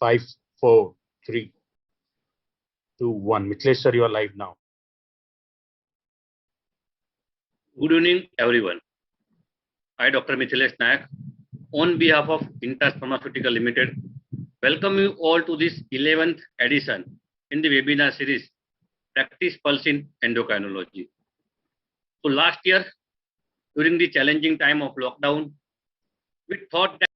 5, 4, 3, 2, 1. Mithilesh sir, you are live now. Good evening, everyone. I, Dr. Mithilesh Nayak, on behalf of Intas Pharmaceutical Limited, welcome you all to this 11th edition in the webinar series, Practice Pulse in Endocrinology. So last year, during the challenging time of lockdown, we thought that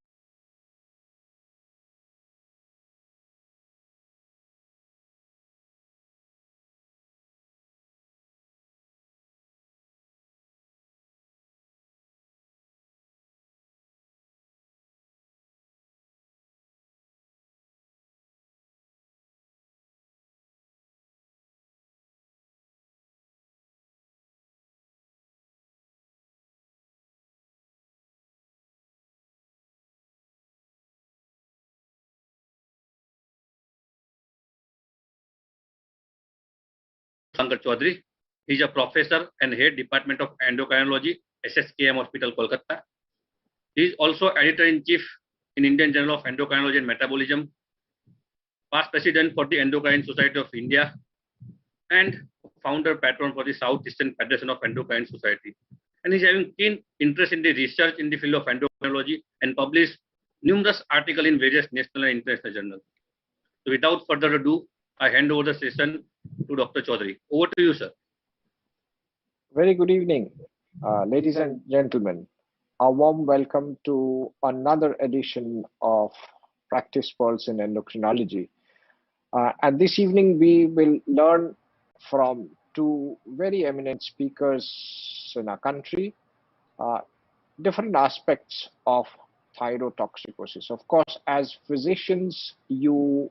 Pankaj Chaudhary. He is a professor and head department of endocrinology, SSKM Hospital, Kolkata. He is also editor-in-chief in Indian Journal of Endocrinology and Metabolism, past president for the Endocrine Society of India, and founder patron for the Southeastern Federation of Endocrine Society. And he's having keen interest in the research in the field of endocrinology and published numerous articles in various national and international journals. So without further ado, I hand over the session to Dr. Chaudhary. Over to you, sir. Very good evening, ladies and gentlemen. A warm welcome to another edition of Practice Pulse in Endocrinology. And this evening we will learn from two very eminent speakers in our country, different aspects of thyrotoxicosis. Of course, as physicians, you,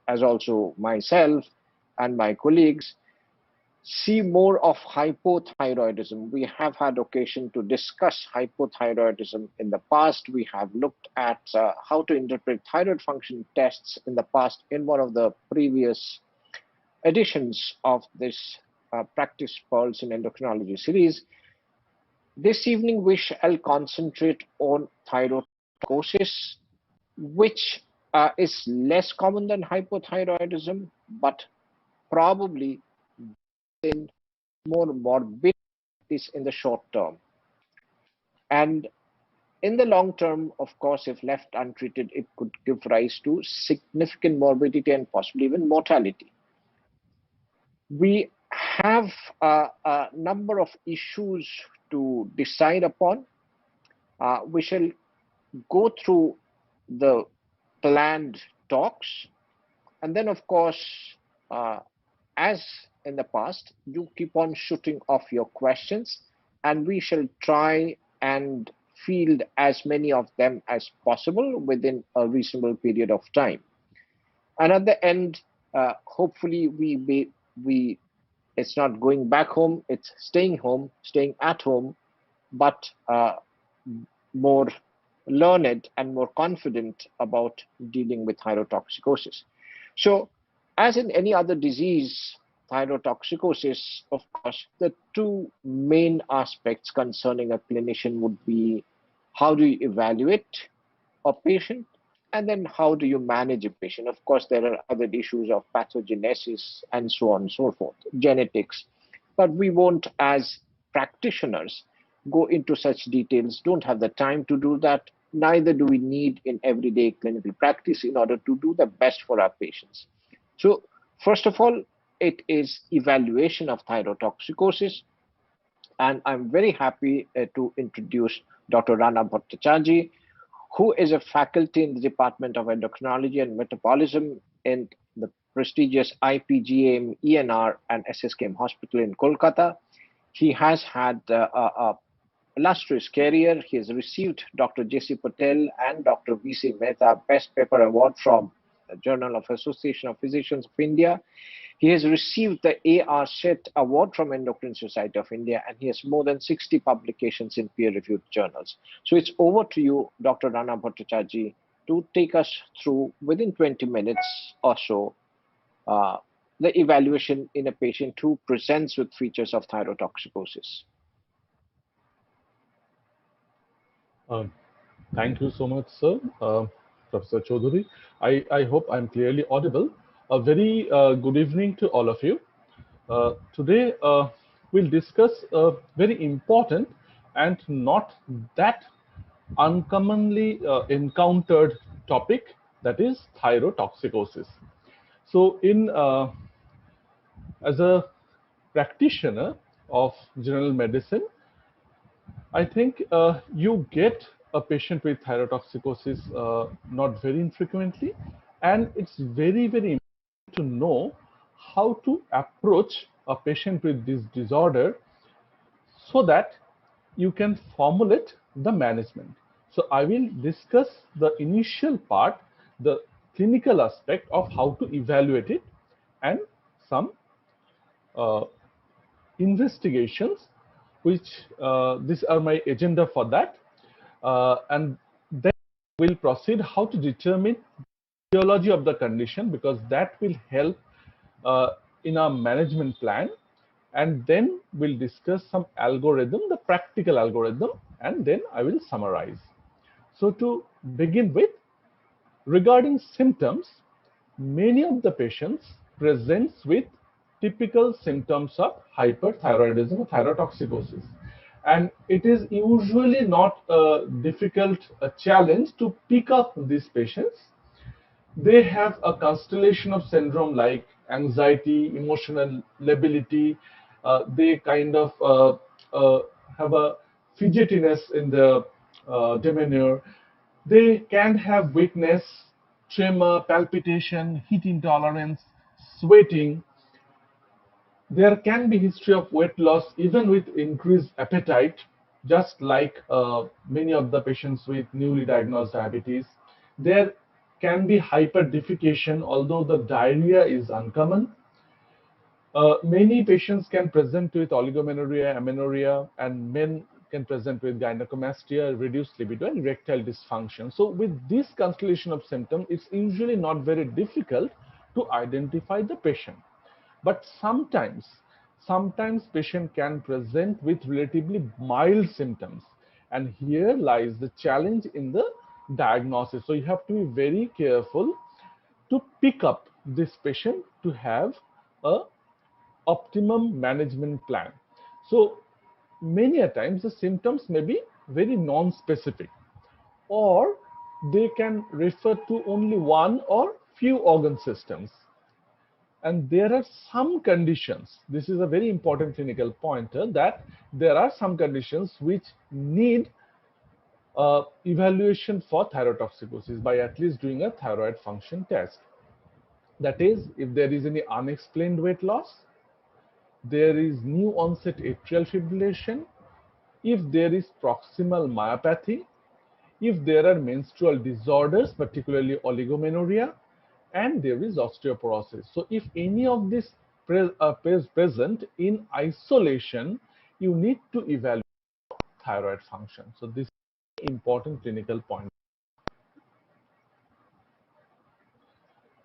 as also myself and my colleagues, see more of hypothyroidism. We have had occasion to discuss hypothyroidism in the past. We have looked at how to interpret thyroid function tests in the past in one of the previous editions of this Practice Pulse in Endocrinology series. This evening we shall concentrate on thyrotoxicosis, which is less common than hypothyroidism, but probably in more morbidities in the short term. And in the long term, of course, if left untreated, it could give rise to significant morbidity and possibly even mortality. We have a number of issues to decide upon. We shall go through the planned talks, and then, of course, as in the past, you keep on shooting off your questions, and we shall try and field as many of them as possible within a reasonable period of time. And at the end, hopefully, it's not going back home, it's staying home, staying at home, but more learned and more confident about dealing with thyrotoxicosis. So, as in any other disease, thyrotoxicosis, of course, the two main aspects concerning a clinician would be how do you evaluate a patient, and then how do you manage a patient. Of course, there are other issues of pathogenesis and so on and so forth, genetics, but we won't, as practitioners, go into such details, don't have the time to do that, neither do we need in everyday clinical practice in order to do the best for our patients. So, first of all, it is evaluation of thyrotoxicosis, and I'm very happy to introduce Dr. Rana Bhattacharjee, who is a faculty in the Department of Endocrinology and Metabolism in the prestigious IPGM, ENR, and SSKM Hospital in Kolkata. He has had a illustrious career. He has received Dr. J.C. Patel and Dr. V.C. Mehta Best Paper Award from the Journal of Association of Physicians of India. He has received the A.R. Seth Award from Endocrine Society of India, and he has more than 60 publications in peer-reviewed journals. So it's over to you, Dr. Rana Bhattacharjee, to take us through, within 20 minutes or so, the evaluation in a patient who presents with features of thyrotoxicosis. Thank you so much, sir. Professor Chaudhary. I hope I'm clearly audible. A very good evening to all of you. Today, we'll discuss a very important and not that uncommonly encountered topic, that is thyrotoxicosis. So, as a practitioner of general medicine, I think you get a patient with thyrotoxicosis not very infrequently, and it's very important to know how to approach a patient with this disorder so that you can formulate the management. So I will discuss the initial part, the clinical aspect of how to evaluate it, and some uh, investigations, which these are my agenda for that. And then we'll proceed how to determine the etiology of the condition, because that will help uh, in our management plan. And then we'll discuss some algorithm, the practical algorithm, and then I will summarize. So to begin with, regarding symptoms, many of the patients presents with typical symptoms of hyperthyroidism or thyrotoxicosis. And it is usually not a difficult challenge to pick up these patients. They have a constellation of syndrome like anxiety, emotional lability. They kind of have a fidgetiness in the demeanor. They can have weakness, tremor, palpitation, heat intolerance, sweating. There can be history of weight loss even with increased appetite, just like many of the patients with newly diagnosed diabetes. There can be hyperdefecation, although the diarrhea is uncommon. Many patients can present with oligomenorrhea, amenorrhea, and men can present with gynecomastia, reduced libido, and erectile dysfunction. So with this constellation of symptoms, it's usually not very difficult to identify the patient. But sometimes patient can present with relatively mild symptoms. And here lies the challenge in the diagnosis. So you have to be very careful to pick up this patient to have a optimum management plan. So many a times the symptoms may be very non-specific, or they can refer to only one or few organ systems. And there are some conditions, this is a very important clinical pointer, that there are some conditions which need evaluation for thyrotoxicosis by at least doing a thyroid function test. That is, if there is any unexplained weight loss, there is new onset atrial fibrillation, if there is proximal myopathy, if there are menstrual disorders, particularly oligomenorrhea, and there is osteoporosis. So if any of this is present in isolation, you need to evaluate thyroid function. So this is an important clinical point.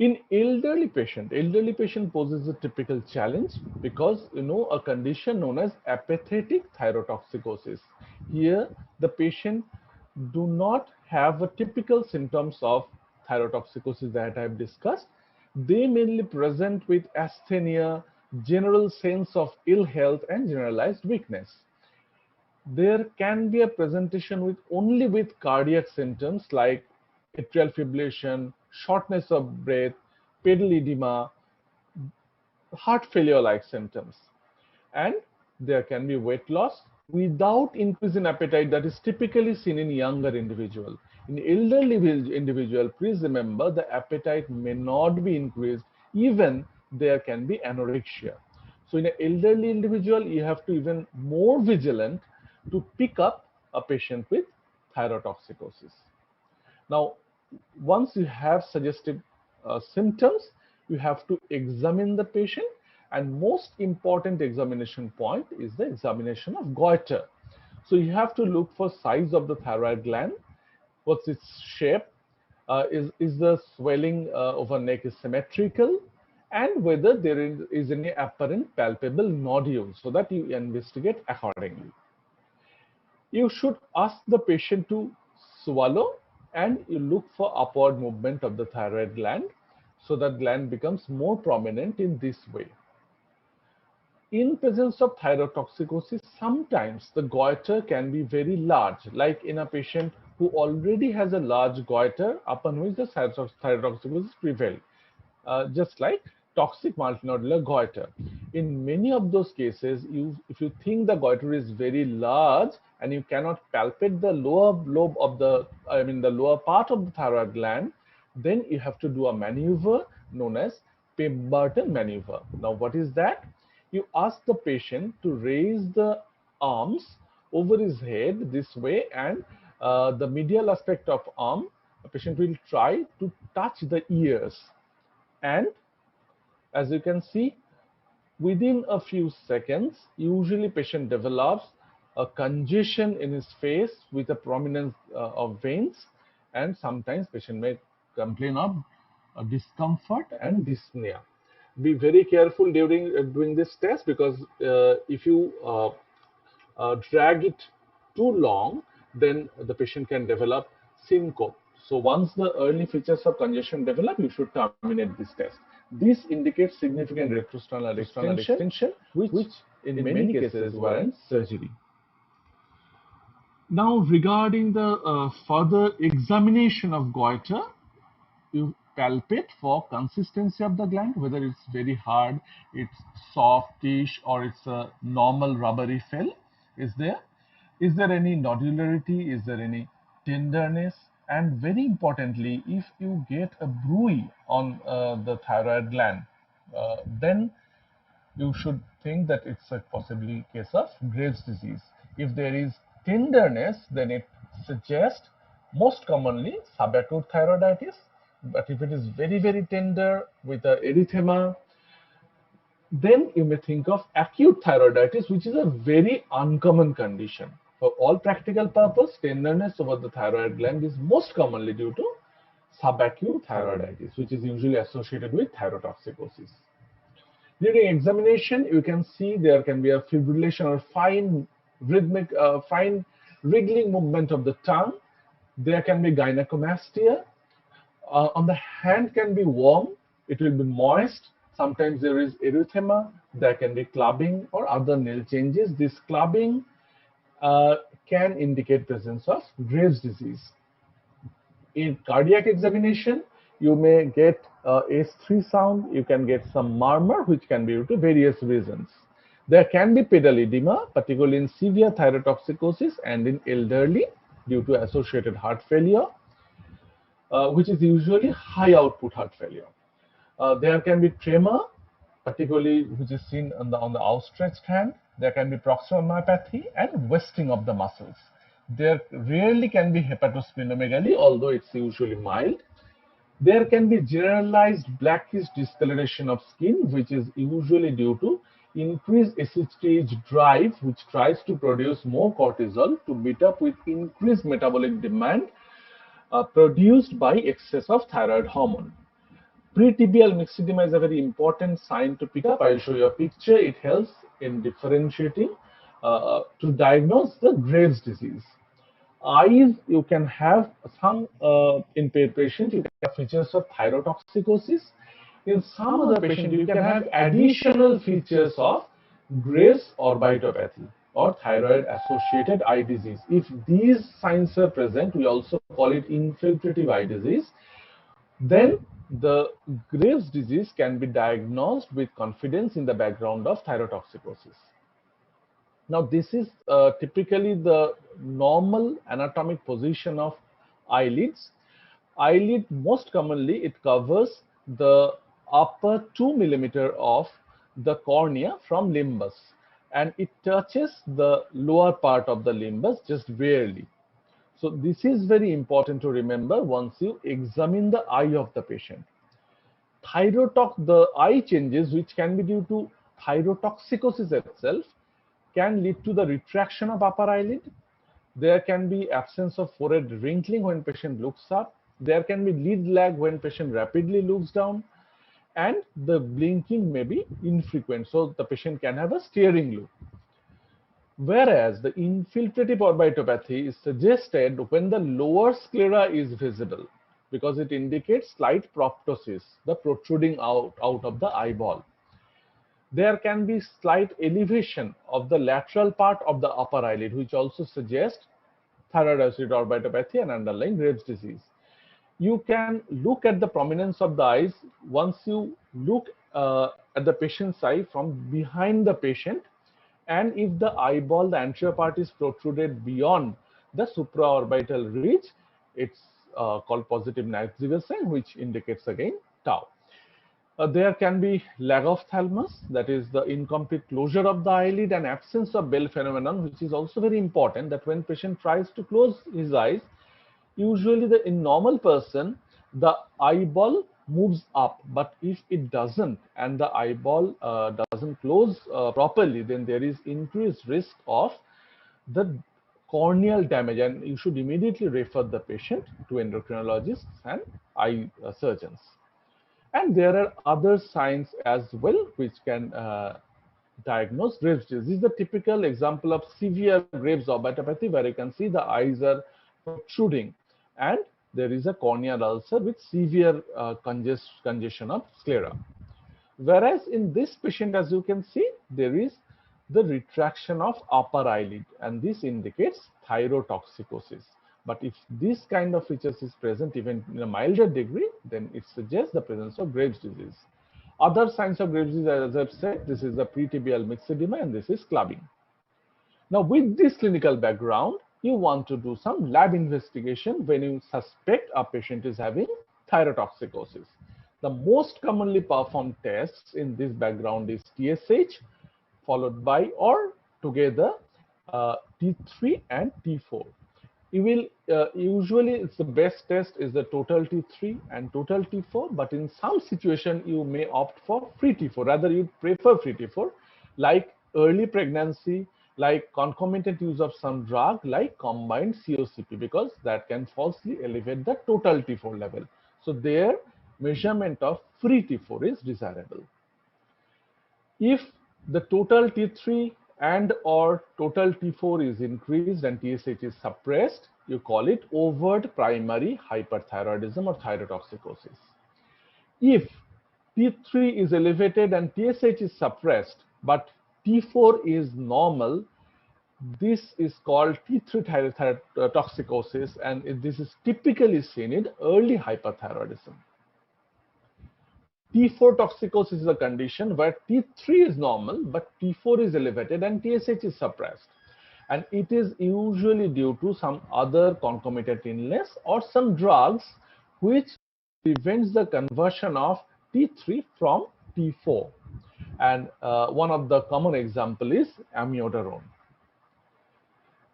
In elderly patient poses a typical challenge because a condition known as apathetic thyrotoxicosis. Here, the patient do not have a typical symptoms of thyrotoxicosis that I have discussed. They mainly present with asthenia, general sense of ill health, and generalized weakness. There can be a presentation with only with cardiac symptoms like atrial fibrillation, shortness of breath, pedal edema, heart failure like symptoms. And there can be weight loss without increase in appetite that is typically seen in younger individual. In elderly individual, please remember the appetite may not be increased, even there can be anorexia. So in an elderly individual, you have to even more vigilant to pick up a patient with thyrotoxicosis. Now, once you have suggested symptoms, you have to examine the patient, and most important examination point is the examination of goiter. So you have to look for size of the thyroid gland, what's its shape, is the swelling over neck is symmetrical, and whether there is any apparent palpable nodule, so that you investigate accordingly. You should ask the patient to swallow and you look for upward movement of the thyroid gland, so that gland becomes more prominent in this way. In presence of thyrotoxicosis, sometimes the goiter can be very large, like in a patient who already has a large goiter upon which the thyrotoxicosis prevailed, just like toxic multinodular goiter. In many of those cases, if you think the goiter is very large and you cannot palpate the lower lobe of the lower part of the thyroid gland, then you have to do a maneuver known as Pemberton maneuver. Now, what is that? You ask the patient to raise the arms over his head this way, and the medial aspect of arm, the patient will try to touch the ears. And as you can see, within a few seconds, usually patient develops a congestion in his face with a prominence of veins, and sometimes patient may complain of discomfort and dyspnea. Be very careful during doing this test, because if you drag it too long, then the patient can develop syncope. So once the early features of congestion develop, you should terminate this test. This indicates significant retrosternal extension, which in many cases warrants surgery. Now, regarding the further examination of goiter, you palpate for consistency of the gland, whether it's very hard, it's softish, or it's a normal rubbery fell. Is there any nodularity? Is there any tenderness? And very importantly, if you get a bruit on the thyroid gland, then you should think that it's a possibly case of Graves' disease. If there is tenderness, then it suggests most commonly subacute thyroiditis. But if it is very, very tender with a erythema, then you may think of acute thyroiditis, which is a very uncommon condition. For all practical purpose, tenderness over the thyroid gland is most commonly due to subacute thyroiditis, which is usually associated with thyrotoxicosis. During examination, you can see there can be a fibrillation or fine rhythmic, fine wriggling movement of the tongue. There can be gynecomastia. On the hand can be warm. It will be moist. Sometimes there is erythema. There can be clubbing or other nail changes. This clubbing can indicate presence of Graves' disease. In cardiac examination, you may get S3 sound, you can get some murmur, which can be due to various reasons. There can be pedal edema, particularly in severe thyrotoxicosis and in elderly due to associated heart failure, which is usually high output heart failure. There can be tremor, particularly which is seen on the outstretched hand. There can be proximal myopathy and wasting of the muscles. There rarely can be hepatosplenomegaly, although it's usually mild. There can be generalized blackish discoloration of skin, which is usually due to increased stage drive, which tries to produce more cortisol to meet up with increased metabolic demand produced by excess of thyroid hormone. Pretibial myxedema is a very important sign to pick up. I'll show you a picture. It helps in differentiating to diagnose the Graves' disease. Eyes, you can have some in patients, you can have features of thyrotoxicosis. In some other patients, you can have additional features of Graves' orbitopathy or thyroid associated eye disease. If these signs are present, we also call it infiltrative eye disease. Then the Graves' disease can be diagnosed with confidence in the background of thyrotoxicosis. Now, this is typically the normal anatomic position of eyelids. Eyelid, most commonly, it covers the upper 2 millimeter of the cornea from limbus, and it touches the lower part of the limbus just barely. So this is very important to remember once you examine the eye of the patient. The eye changes, which can be due to thyrotoxicosis itself, can lead to the retraction of upper eyelid. There can be absence of forehead wrinkling when patient looks up. There can be lid lag when patient rapidly looks down, and the blinking may be infrequent, so the patient can have a staring look. Whereas the infiltrative orbitopathy is suggested when the lower sclera is visible because it indicates slight proptosis, the protruding out of the eyeball. There can be slight elevation of the lateral part of the upper eyelid, which also suggests thyroid-associated orbitopathy and underlying Graves' disease. You can look at the prominence of the eyes once you look at the patient's eye from behind the patient, and if the eyeball, the anterior part, is protruded beyond the supraorbital ridge, it's called positive Navier sign, which indicates again tau. There can be lag of thalamus, that is the incomplete closure of the eyelid and absence of Bell phenomenon, which is also very important, that when patient tries to close his eyes, usually in normal person, the eyeball moves up, but if it doesn't and the eyeball doesn't close properly, then there is increased risk of the corneal damage, and you should immediately refer the patient to endocrinologists and eye surgeons. And there are other signs as well which can diagnose Graves' disease. This is a typical example of severe Graves' orbitopathy, where you can see the eyes are protruding and there is a corneal ulcer with severe congestion of sclera. Whereas in this patient, as you can see, there is the retraction of upper eyelid, and this indicates thyrotoxicosis. But if this kind of features is present even in a milder degree, then it suggests the presence of Graves' disease. Other signs of Graves' disease, as I've said, this is the pretibial myxedema and this is clubbing. Now, with this clinical background, you want to do some lab investigation when you suspect a patient is having thyrotoxicosis. The most commonly performed tests in this background is TSH, followed by or together T3 and T4. You will usually, it's the best test is the total T3 and total T4, but in some situation you may opt for free T4. Rather, you prefer free T4, like early pregnancy, like concomitant use of some drug, like combined COCP, because that can falsely elevate the total T4 level. So their measurement of free T4 is desirable. If the total T3 and or total T4 is increased and TSH is suppressed, you call it overt primary hyperthyroidism or thyrotoxicosis. If T3 is elevated and TSH is suppressed, but T4 is normal, this is called T3 thyrotoxicosis, and this is typically seen in early hyperthyroidism. T4 toxicosis is a condition where T3 is normal, but T4 is elevated and TSH is suppressed. And it is usually due to some other concomitant illness or some drugs which prevents the conversion of T3 from T4. And one of the common example is amiodarone.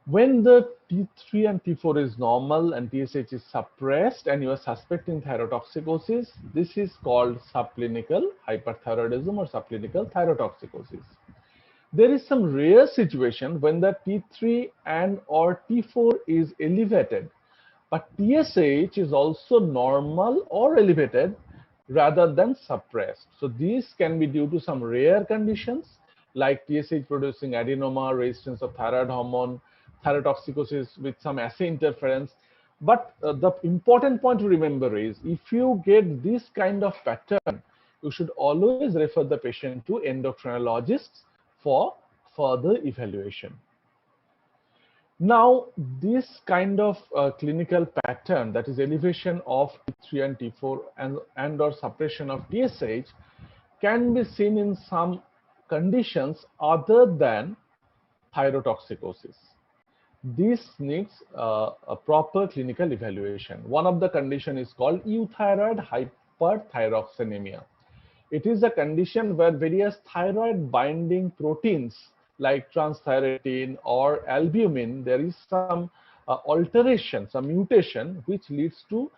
When the T3 and T4 is normal and TSH is suppressed and you are suspecting thyrotoxicosis, this is called subclinical hyperthyroidism or subclinical thyrotoxicosis. There is some rare situation when the T3 and or T4 is elevated, but TSH is also normal or elevated rather than suppressed. So these can be due to some rare conditions like TSH producing adenoma, resistance of thyroid hormone, thyrotoxicosis with some assay interference. But the important point to remember is if you get this kind of pattern, you should always refer the patient to endocrinologists for further evaluation. Now, this kind of clinical pattern, that is elevation of T3 and T4 and or suppression of TSH, can be seen in some conditions other than thyrotoxicosis. This needs a proper clinical evaluation. One of the condition is called euthyroid hyperthyroxanemia. It is a condition where various thyroid binding proteins like transthyretin or albumin, there is some alteration, some mutation, which leads to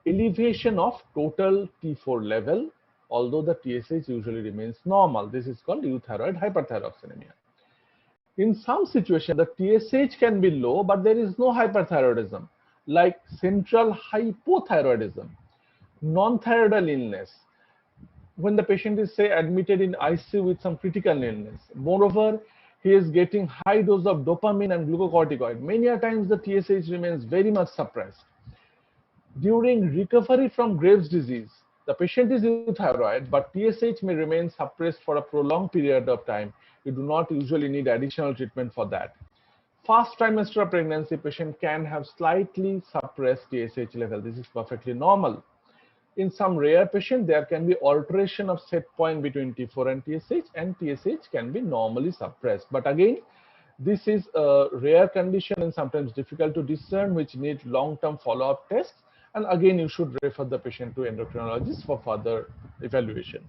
elevation of total T4 level, although the TSH usually remains normal. This is called euthyroid hyperthyroxanemia. In some situations, the TSH can be low, but there is no hyperthyroidism, like central hypothyroidism, non-thyroidal illness, when the patient is, say, admitted in ICU with some critical illness. Moreover, he is getting high dose of dopamine and glucocorticoid. Many a times the TSH remains very much suppressed. During recovery from Graves' disease, the patient is euthyroid, but TSH may remain suppressed for a prolonged period of time. You do not usually need additional treatment for that. First trimester of pregnancy, patient can have slightly suppressed TSH level. This is perfectly normal. In some rare patients, there can be alteration of set point between T4 and TSH can be normally suppressed. But again, this is a rare condition and sometimes difficult to discern, which need long-term follow-up tests. And again, you should refer the patient to endocrinologist for further evaluation.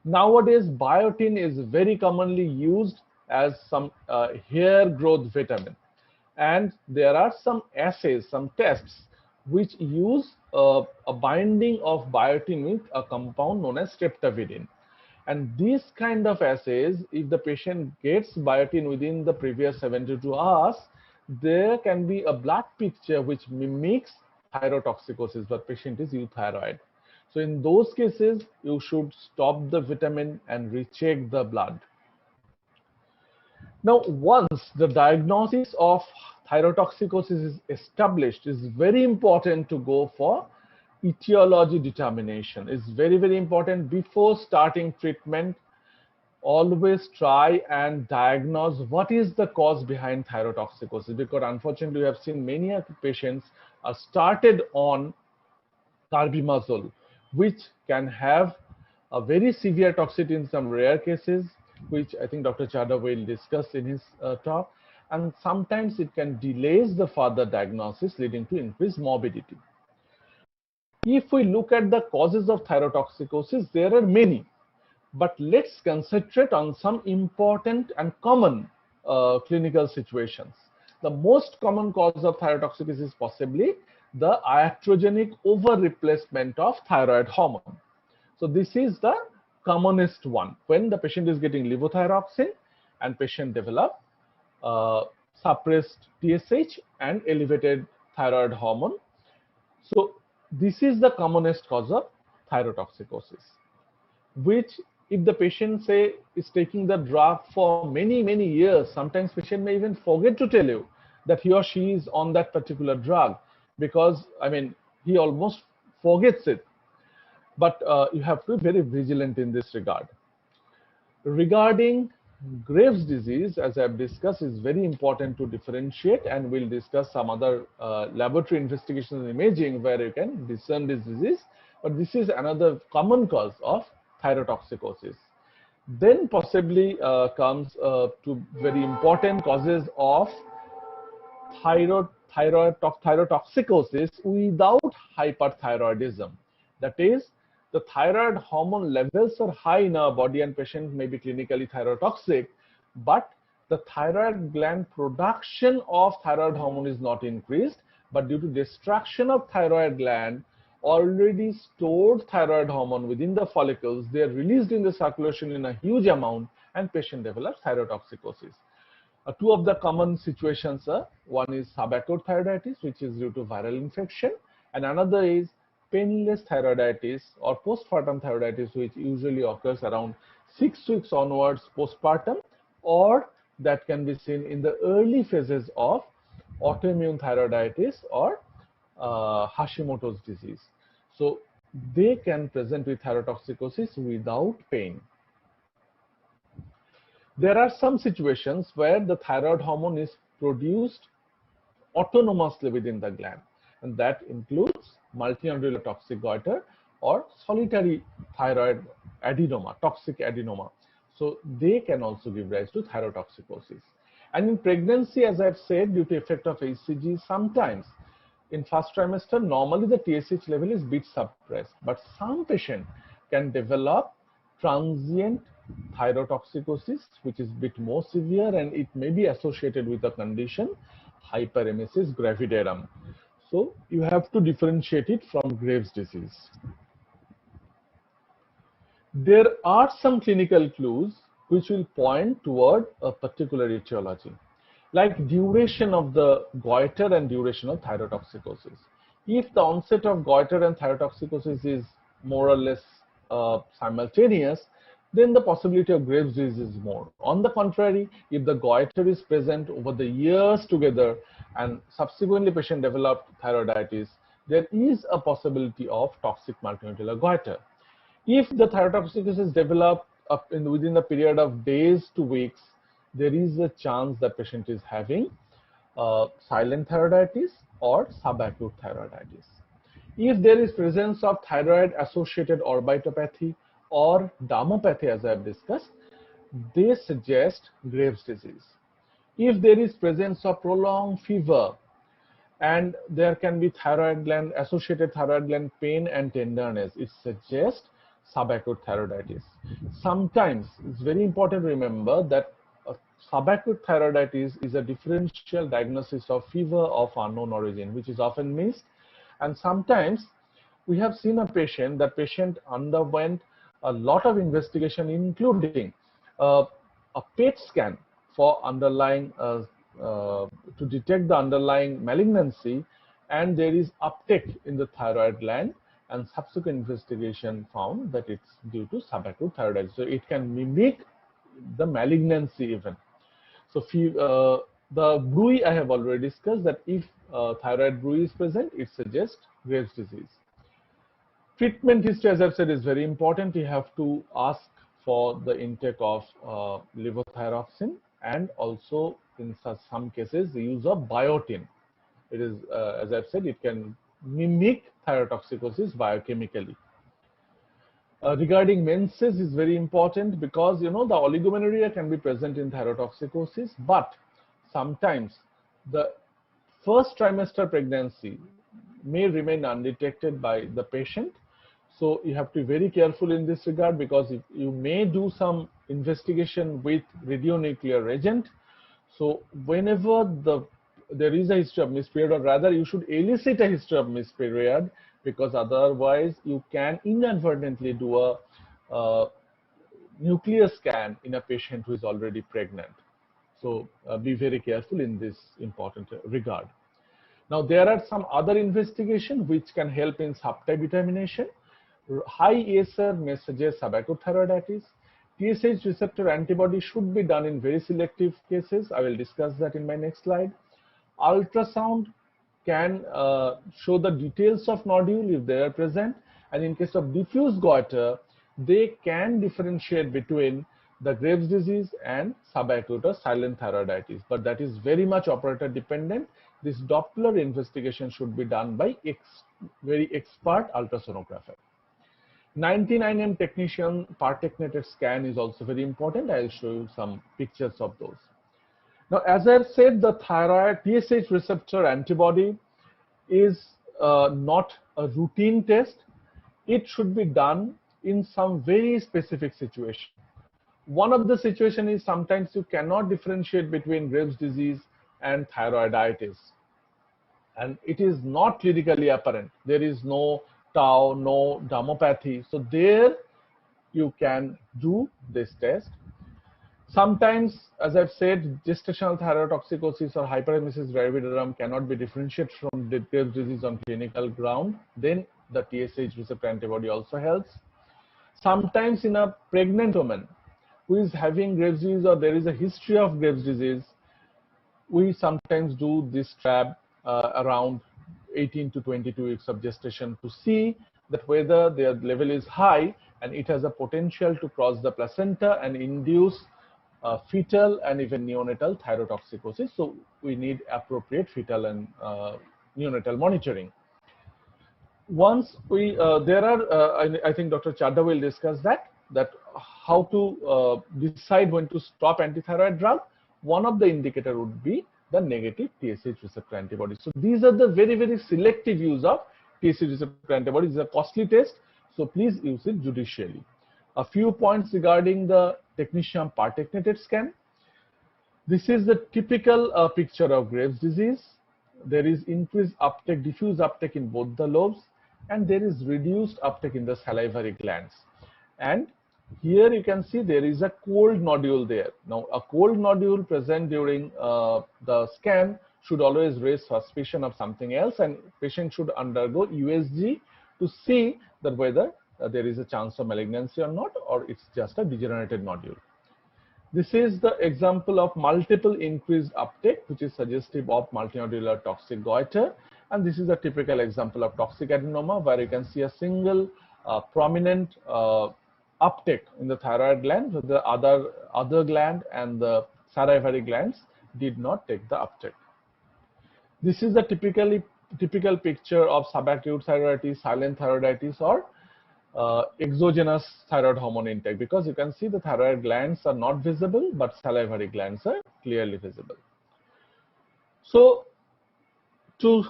Nowadays, biotin is very commonly used as some hair growth vitamin. And there are some assays, some tests, which use a binding of biotin with a compound known as streptavidin. And these kind of assays, if the patient gets biotin within the previous 72 hours, there can be a blood picture which mimics thyrotoxicosis, but patient is euthyroid. So in those cases, you should stop the vitamin and recheck the blood. Now, once the diagnosis of thyrotoxicosis is established, it's very important to go for etiology determination. It's very, very important before starting treatment. Always try and diagnose what is the cause behind thyrotoxicosis, because unfortunately we have seen many patients are started on carbimazole, which can have a very severe toxicity in some rare cases, which I think Dr. Chada will discuss in his talk, and sometimes it can delay the further diagnosis, leading to increased morbidity. If we look at the causes of thyrotoxicosis, there are many, but let's concentrate on some important and common clinical situations. The most common cause of thyrotoxicosis is possibly the iatrogenic over-replacement of thyroid hormone. So this is the commonest one. When the patient is getting levothyroxine and patient develop suppressed TSH and elevated thyroid hormone. So this is the commonest cause of thyrotoxicosis, which if the patient say is taking the drug for many, many years, sometimes patient may even forget to tell you that he or she is on that particular drug, because I mean, he almost forgets it. But you have to be very vigilant in this regard. Regarding Graves' disease, as I've discussed, is very important to differentiate, and we'll discuss some other laboratory investigations and imaging where you can discern this disease. But this is another common cause of thyrotoxicosis. Then possibly comes to very important causes of thyrotoxicosis without hyperthyroidism. That is, the thyroid hormone levels are high in our body and patient may be clinically thyrotoxic, but the thyroid gland production of thyroid hormone is not increased, but due to destruction of thyroid gland, already stored thyroid hormone within the follicles, they are released in the circulation in a huge amount and patient develops thyrotoxicosis. Two of the common situations are, one is subacute thyroiditis, which is due to viral infection, and another is painless thyroiditis or postpartum thyroiditis, which usually occurs around 6 weeks onwards postpartum, or that can be seen in the early phases of autoimmune thyroiditis or Hashimoto's disease. So they can present with thyrotoxicosis without pain. There are some situations where the thyroid hormone is produced autonomously within the gland, and that includes multinodular toxic goiter or solitary thyroid adenoma, toxic adenoma. So they can also give rise to thyrotoxicosis. And in pregnancy, as I've said, due to effect of HCG, sometimes in first trimester, normally the TSH level is bit suppressed, but some patient can develop transient thyrotoxicosis, which is bit more severe, and it may be associated with a condition hyperemesis gravidarum. So you have to differentiate it from Graves' disease. There are some clinical clues which will point toward a particular etiology, like duration of the goiter and duration of thyrotoxicosis. If the onset of goiter and thyrotoxicosis is more or less simultaneous, then the possibility of Graves' disease is more. On the contrary, if the goiter is present over the years together and subsequently patient developed thyroiditis, there is a possibility of toxic multinuclear goiter. If the thyrotoxicosis develops within the period of days to weeks, there is a chance that patient is having silent thyroiditis or subacute thyroiditis. If there is presence of thyroid-associated orbitopathy or dermopathy, as I have discussed, they suggest Graves' disease. If there is presence of prolonged fever and there can be associated thyroid gland pain and tenderness, it suggests subacute thyroiditis. Sometimes it's very important to remember that subacute thyroiditis is a differential diagnosis of fever of unknown origin, which is often missed. And sometimes we have seen a patient, that patient underwent a lot of investigation, including a PET scan for underlying to detect the underlying malignancy, and there is uptake in the thyroid gland, and subsequent investigation found that it's due to subacute thyroiditis. So it can mimic the malignancy even. So the bruit I have already discussed, that if thyroid bruit is present, it suggests Graves' disease. Treatment history, as I've said, is very important. You have to ask for the intake of levothyroxine, and also in some cases the use of biotin. It is, as I've said, it can mimic thyrotoxicosis biochemically. Regarding menses is very important, because the oligomenorrhea can be present in thyrotoxicosis, but sometimes the first trimester pregnancy may remain undetected by the patient. So you have to be very careful in this regard, because if you may do some investigation with radionuclear agent. So whenever there is a history of missed period, or rather you should elicit a history of missed period, because otherwise you can inadvertently do a nuclear scan in a patient who is already pregnant. So be very careful in this important regard. Now there are some other investigations which can help in subtype determination. High ESR may suggest subacute thyroiditis. TSH receptor antibody should be done in very selective cases. I will discuss that in my next slide. Ultrasound can show the details of nodule if they are present, and in case of diffuse goiter, they can differentiate between the Graves' disease and subacute or silent thyroiditis, but that is very much operator dependent. This Doppler investigation should be done by very expert ultrasonographer. 99M technician partechneted scan is also very important. I will show you some pictures of those. Now, as I've said, the thyroid TSH receptor antibody is not a routine test. It should be done in some very specific situation. One of the situation is sometimes you cannot differentiate between Graves' disease and thyroiditis, and it is not clinically apparent. There is no tau, no dermopathy. So there you can do this test. Sometimes, as I've said, gestational thyrotoxicosis or hyperemesis gravidarum cannot be differentiated from Graves' disease on clinical ground. Then the TSH receptor antibody also helps. Sometimes in a pregnant woman who is having Graves' disease, or there is a history of Graves' disease, we sometimes do this trab around 18 to 22 weeks of gestation to see that whether their level is high and it has a potential to cross the placenta and induce fetal and even neonatal thyrotoxicosis. So we need appropriate fetal and neonatal monitoring. Once we, I think Dr. Chadha will discuss that how to decide when to stop antithyroid drug. One of the indicator would be the negative TSH receptor antibody. So these are the very, very selective use of TSH receptor antibody. It's a costly test, so please use it judicially. A few points regarding the technetium partechneted scan. This is the typical picture of Graves' disease. There is increased uptake, diffuse uptake in both the lobes, and there is reduced uptake in the salivary glands. And here you can see there is a cold nodule there. Now, a cold nodule present during the scan should always raise suspicion of something else, and patient should undergo USG to see that whether there is a chance of malignancy or not, or it's just a degenerated nodule. This is the example of multiple increased uptake, which is suggestive of multinodular toxic goiter. And this is a typical example of toxic adenoma, where you can see a single prominent uptake in the thyroid gland, with the other gland and the salivary glands did not take the uptake. This is the typical picture of subacute thyroiditis, silent thyroiditis, or exogenous thyroid hormone intake, because you can see the thyroid glands are not visible, but salivary glands are clearly visible. So, to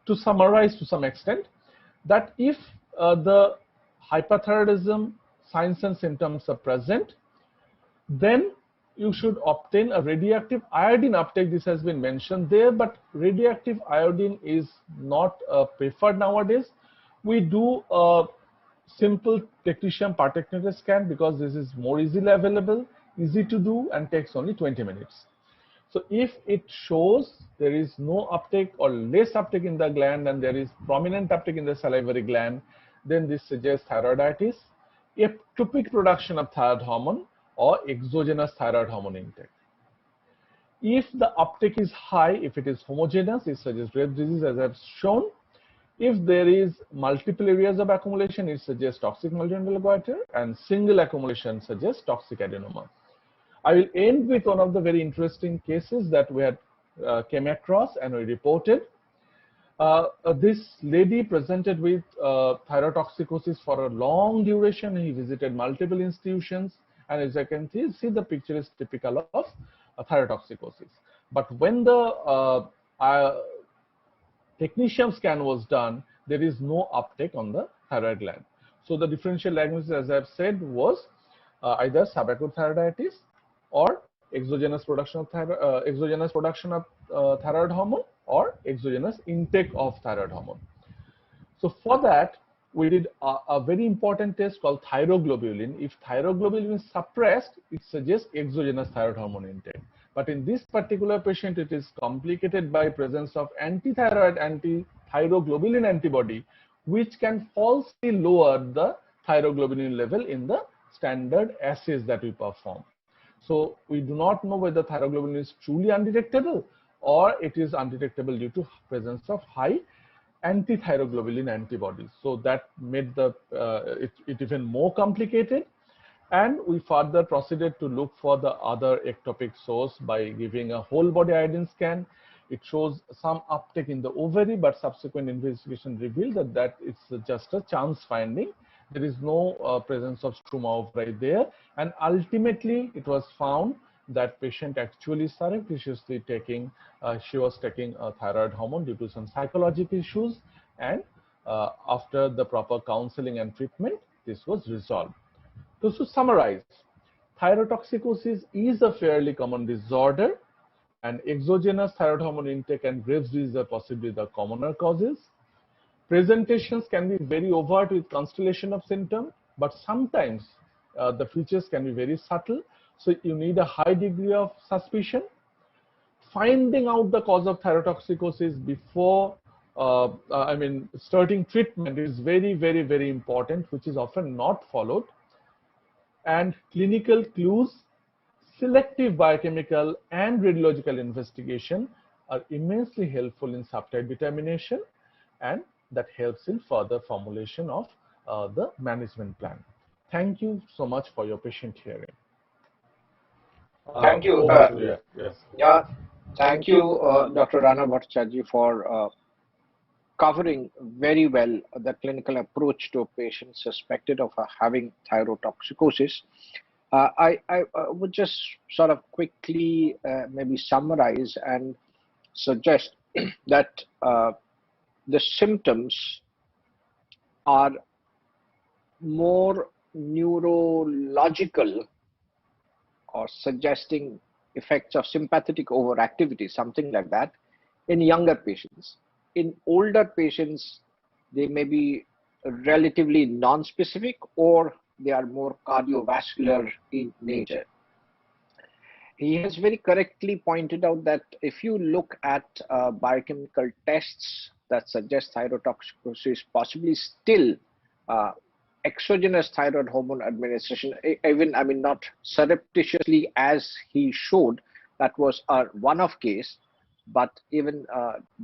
to summarize to some extent, that if the hyperthyroidism signs and symptoms are present, then you should obtain a radioactive iodine uptake. This has been mentioned there, but radioactive iodine is not preferred nowadays. We do a simple technetium partectometer scan because this is more easily available, easy to do, and takes only 20 minutes. So if it shows there is no uptake or less uptake in the gland and there is prominent uptake in the salivary gland, then this suggests thyroiditis, ectopic production of thyroid hormone, or exogenous thyroid hormone intake. If the uptake is high, if it is homogeneous, it suggests Graves' disease, as I have shown. If there is multiple areas of accumulation, it suggests toxic multinodular goiter, and single accumulation suggests toxic adenoma. I will end with one of the very interesting cases that we had came across and we reported. This lady presented with thyrotoxicosis for a long duration. He visited multiple institutions, and as you can see the picture is typical of thyrotoxicosis. But when the technetium scan was done, there is no uptake on the thyroid gland. So the differential diagnosis, as I have said, was either subacute thyroiditis or exogenous production of thyroid hormone, or exogenous intake of thyroid hormone. So for that, we did a very important test called thyroglobulin. If thyroglobulin is suppressed, it suggests exogenous thyroid hormone intake. But in this particular patient, it is complicated by presence of anti-thyroid, anti-thyroglobulin antibody, which can falsely lower the thyroglobulin level in the standard assays that we perform. So we do not know whether thyroglobulin is truly undetectable or it is undetectable due to presence of high anti-thyroglobulin antibodies. So that made it even more complicated. And we further proceeded to look for the other ectopic source by giving a whole body iodine scan. It shows some uptake in the ovary, but subsequent investigation revealed that it's just a chance finding. There is no presence of struma ovari there, and ultimately it was found that patient actually surreptitiously taking, she was taking a thyroid hormone due to some psychological issues, and after the proper counseling and treatment, this was resolved. So to summarize, thyrotoxicosis is a fairly common disorder, and exogenous thyroid hormone intake and Graves' disease are possibly the commoner causes. Presentations can be very overt with constellation of symptoms, but sometimes the features can be very subtle. So you need a high degree of suspicion. Finding out the cause of thyrotoxicosis before starting treatment is very, very, very important, which is often not followed. And clinical clues, selective biochemical and radiological investigation are immensely helpful in subtype determination, and that helps in further formulation of the management plan. Thank you so much for your patient hearing. Thank you. Yes. Yeah, thank you, Dr. Rana Bhattacharjee, for covering very well the clinical approach to a patient suspected of having thyrotoxicosis. I would just sort of quickly maybe summarize and suggest that the symptoms are more neurological or suggesting effects of sympathetic overactivity, something like that, in younger patients. In older patients, they may be relatively non-specific, or they are more cardiovascular in nature. He has very correctly pointed out that if you look at biochemical tests that suggest thyrotoxicosis, possibly still exogenous thyroid hormone administration, even, I mean, not surreptitiously as he showed, that was a one-off case, but even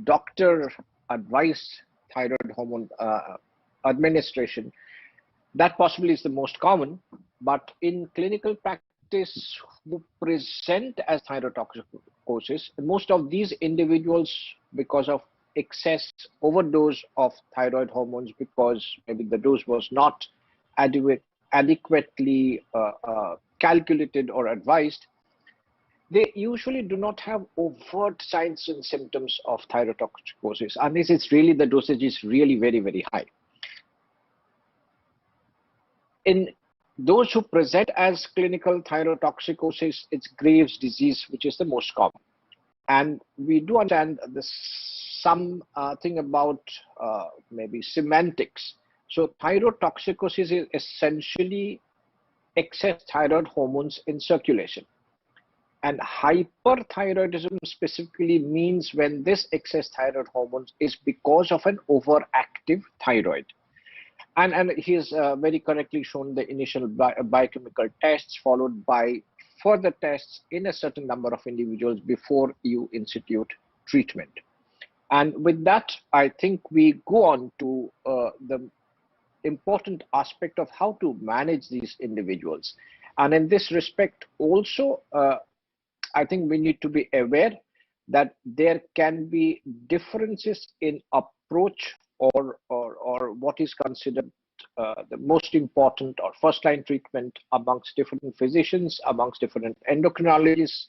doctor advised thyroid hormone administration, that possibly is the most common. But in clinical practice, who present as thyrotoxicosis, most of these individuals, because of excess overdose of thyroid hormones, because maybe the dose was not adequately calculated or advised, they usually do not have overt signs and symptoms of thyrotoxicosis unless it's really the dosage is really very, very high. In those who present as clinical thyrotoxicosis, it's Graves' disease, which is the most common. And we do understand some thing about maybe semantics. So thyrotoxicosis is essentially excess thyroid hormones in circulation. And hyperthyroidism specifically means when this excess thyroid hormones is because of an overactive thyroid. And he's very correctly shown the initial biochemical tests followed by further tests in a certain number of individuals before you institute treatment. And with that, I think we go on to the important aspect of how to manage these individuals. And in this respect, also, I think we need to be aware that there can be differences in approach or what is considered the most important or first-line treatment amongst different physicians, amongst different endocrinologists,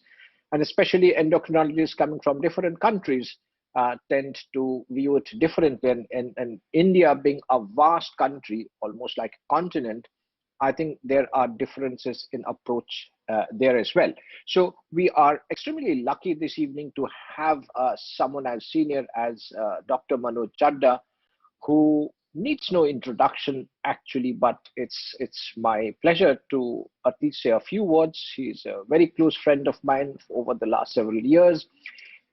and especially endocrinologists coming from different countries tend to view it differently. And India being a vast country, almost like a continent, I think there are differences in approach there as well. So we are extremely lucky this evening to have someone as senior as Dr. Manoj Chadda, who needs no introduction actually, but it's my pleasure to at least say a few words. He's a very close friend of mine over the last several years.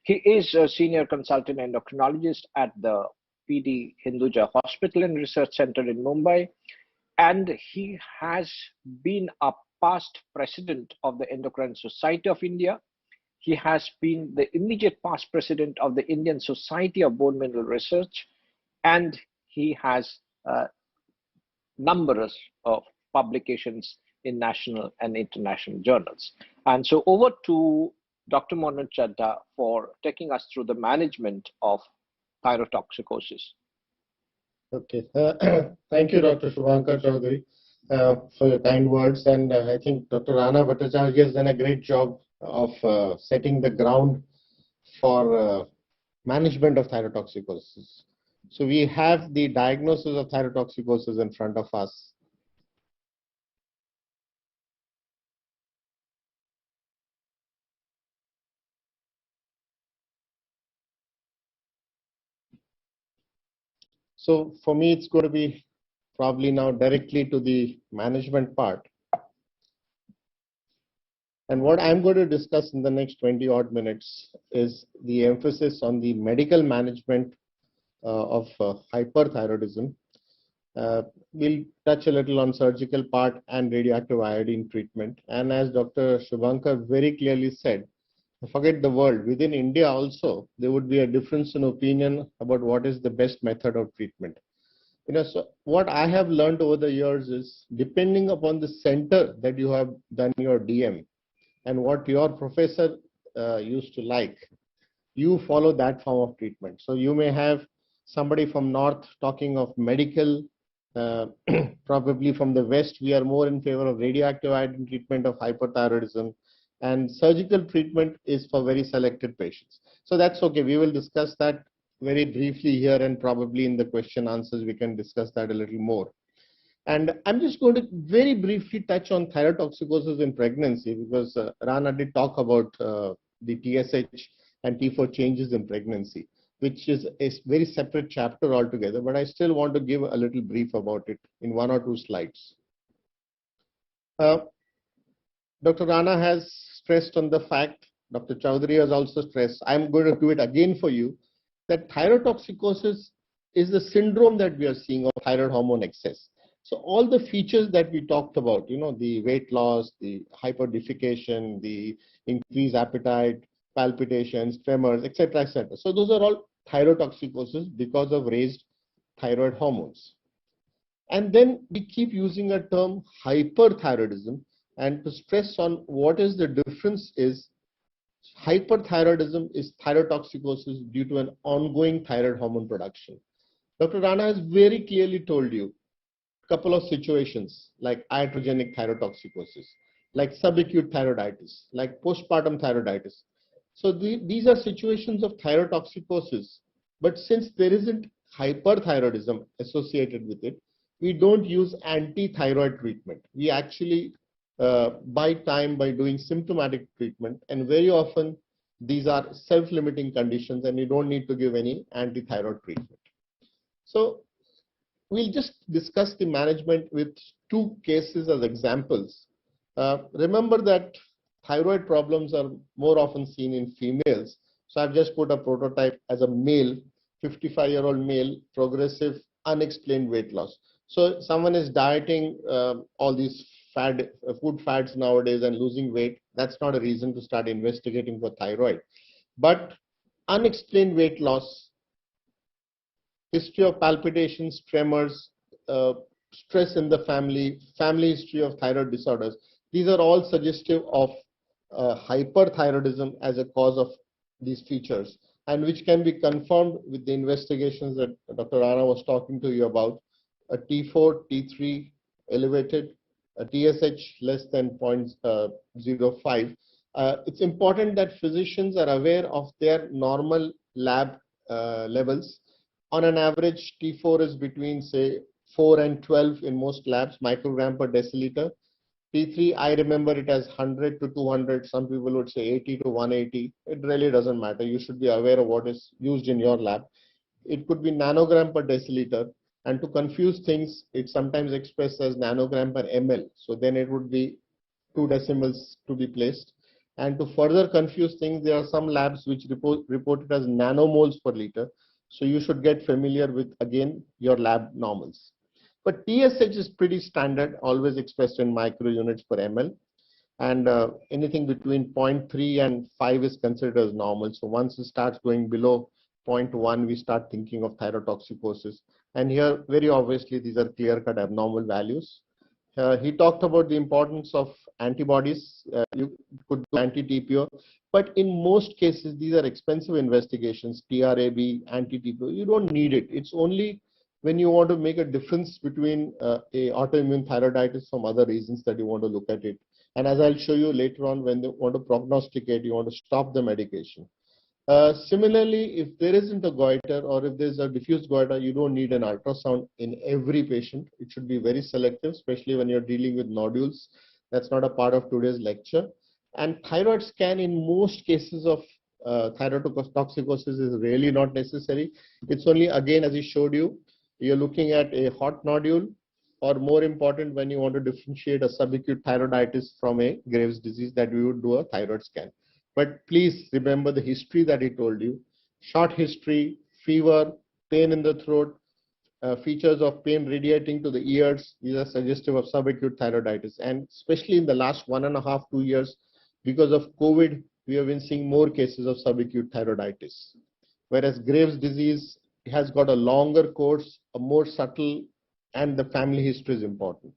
He is a senior consultant endocrinologist at the PD Hinduja Hospital and Research Center in Mumbai. And he has been a past president of the Endocrine Society of India. He has been the immediate past president of the Indian Society of Bone Mineral Research. And he has numbers of publications in national and international journals. And so over to Dr. Manoj Chadda for taking us through the management of thyrotoxicosis. Okay. Thank you, Dr. Shubhankar Chaudhary, for your kind words. And I think Dr. Rana Bhattacharya has done a great job of setting the ground for management of thyrotoxicosis. So we have the diagnosis of thyrotoxicosis in front of us. So for me, it's going to be probably now directly to the management part. And what I'm going to discuss in the next 20 odd minutes is the emphasis on the medical management of hyperthyroidism. We'll touch a little on surgical part and radioactive iodine treatment. And as Dr. Shubhankar very clearly said, forget the world, within India also, there would be a difference in opinion about what is the best method of treatment. So what I have learned over the years is, depending upon the center that you have done your DM and what your professor used to like, you follow that form of treatment. So you may have somebody from north talking of medical, probably from the west, we are more in favor of radioactive iodine treatment of hyperthyroidism, and surgical treatment is for very selected patients. So that's okay. We will discuss that very briefly here, and probably in the question answers we can discuss that a little more. And I'm just going to very briefly touch on thyrotoxicosis in pregnancy, because Rana did talk about the TSH and T4 changes in pregnancy, which is a very separate chapter altogether, but I still want to give a little brief about it in 1 or 2 slides. Dr. Rana has stressed on the fact, Dr. Chaudhary has also stressed, I'm going to do it again for you, that thyrotoxicosis is the syndrome that we are seeing of thyroid hormone excess. So all the features that we talked about, the weight loss, the hyperdefecation, the increased appetite, palpitations, tremors, etc., etc. So those are all thyrotoxicosis because of raised thyroid hormones. And then we keep using a term hyperthyroidism, and to stress on what is the difference is hyperthyroidism is thyrotoxicosis due to an ongoing thyroid hormone production. Dr. Rana has very clearly told you a couple of situations like iatrogenic thyrotoxicosis, like subacute thyroiditis, like postpartum thyroiditis. So these are situations of thyrotoxicosis, but since there isn't hyperthyroidism associated with it, we don't use anti-thyroid treatment. We actually buy time by doing symptomatic treatment, and very often these are self-limiting conditions and you don't need to give any anti-thyroid treatment. So we'll just discuss the management with two cases as examples. Remember that thyroid problems are more often seen in females. So I've just put a prototype as a male, 55-year-old male, progressive, unexplained weight loss. So someone is dieting all these food fads nowadays and losing weight. That's not a reason to start investigating for thyroid. But unexplained weight loss, history of palpitations, tremors, stress in the family history of thyroid disorders. These are all suggestive of hyperthyroidism as a cause of these features, and which can be confirmed with the investigations that Dr. Rana was talking to you about. A T4, T3 elevated, a TSH less than 0.05. It's important that physicians are aware of their normal lab levels. On an average, T4 is between, say, 4 and 12 in most labs, microgram per deciliter. T3, I remember it as 100 to 200. Some people would say 80 to 180. It really doesn't matter. You should be aware of what is used in your lab. It could be nanogram per deciliter. And to confuse things, it's sometimes expressed as nanogram per ml. So then it would be 2 decimals to be placed. And to further confuse things, there are some labs which report it as nanomoles per liter. So you should get familiar with, again, your lab normals. But TSH is pretty standard, always expressed in micro units per ml. And anything between 0.3 and 5 is considered as normal. So once it starts going below 0.1, we start thinking of thyrotoxicosis. And here, very obviously, these are clear-cut abnormal values. He talked about the importance of antibodies. You could do anti-TPO, but in most cases, these are expensive investigations, TRAB, anti-TPO. You don't need it. It's only when you want to make a difference between a autoimmune thyroiditis from other reasons that you want to look at it. And as I'll show you later on, when they want to prognosticate, you want to stop the medication. Similarly, if there isn't a goiter or if there's a diffuse goiter, you don't need an ultrasound in every patient. It should be very selective, especially when you're dealing with nodules. That's not a part of today's lecture. And thyroid scan in most cases of thyrotoxicosis is really not necessary. It's only, again, as he showed you, you're looking at a hot nodule, or more important, when you want to differentiate a subacute thyroiditis from a Graves' disease, that we would do a thyroid scan. But please remember the history that he told you. Short history, fever, pain in the throat, features of pain radiating to the ears. These are suggestive of subacute thyroiditis. And especially in the last 1.5 to 2 years, because of COVID, we have been seeing more cases of subacute thyroiditis. Whereas Graves' disease has got a longer course, a more subtle, and the family history is important.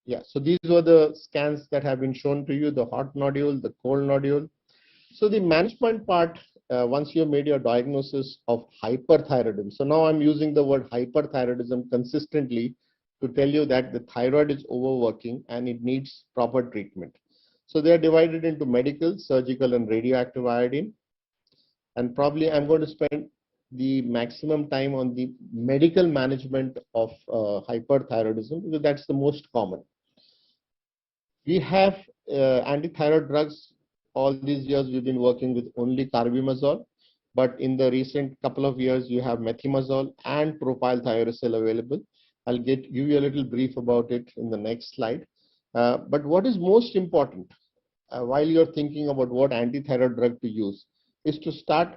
Yeah, so these were the scans that have been shown to you, the hot nodule, the cold nodule. So the management part, once you have made your diagnosis of hyperthyroidism. So now I'm using the word hyperthyroidism consistently to tell you that the thyroid is overworking and it needs proper treatment. So they are divided into medical, surgical, and radioactive iodine. And probably I'm going to spend the maximum time on the medical management of hyperthyroidism, because that's the most common. We have anti-thyroid drugs. All these years we've been working with only carbimazole, but in the recent couple of years you have methimazole and propylthiouracil available. I'll give you a little brief about it in the next slide. But what is most important while you're thinking about what anti-thyroid drug to use is to start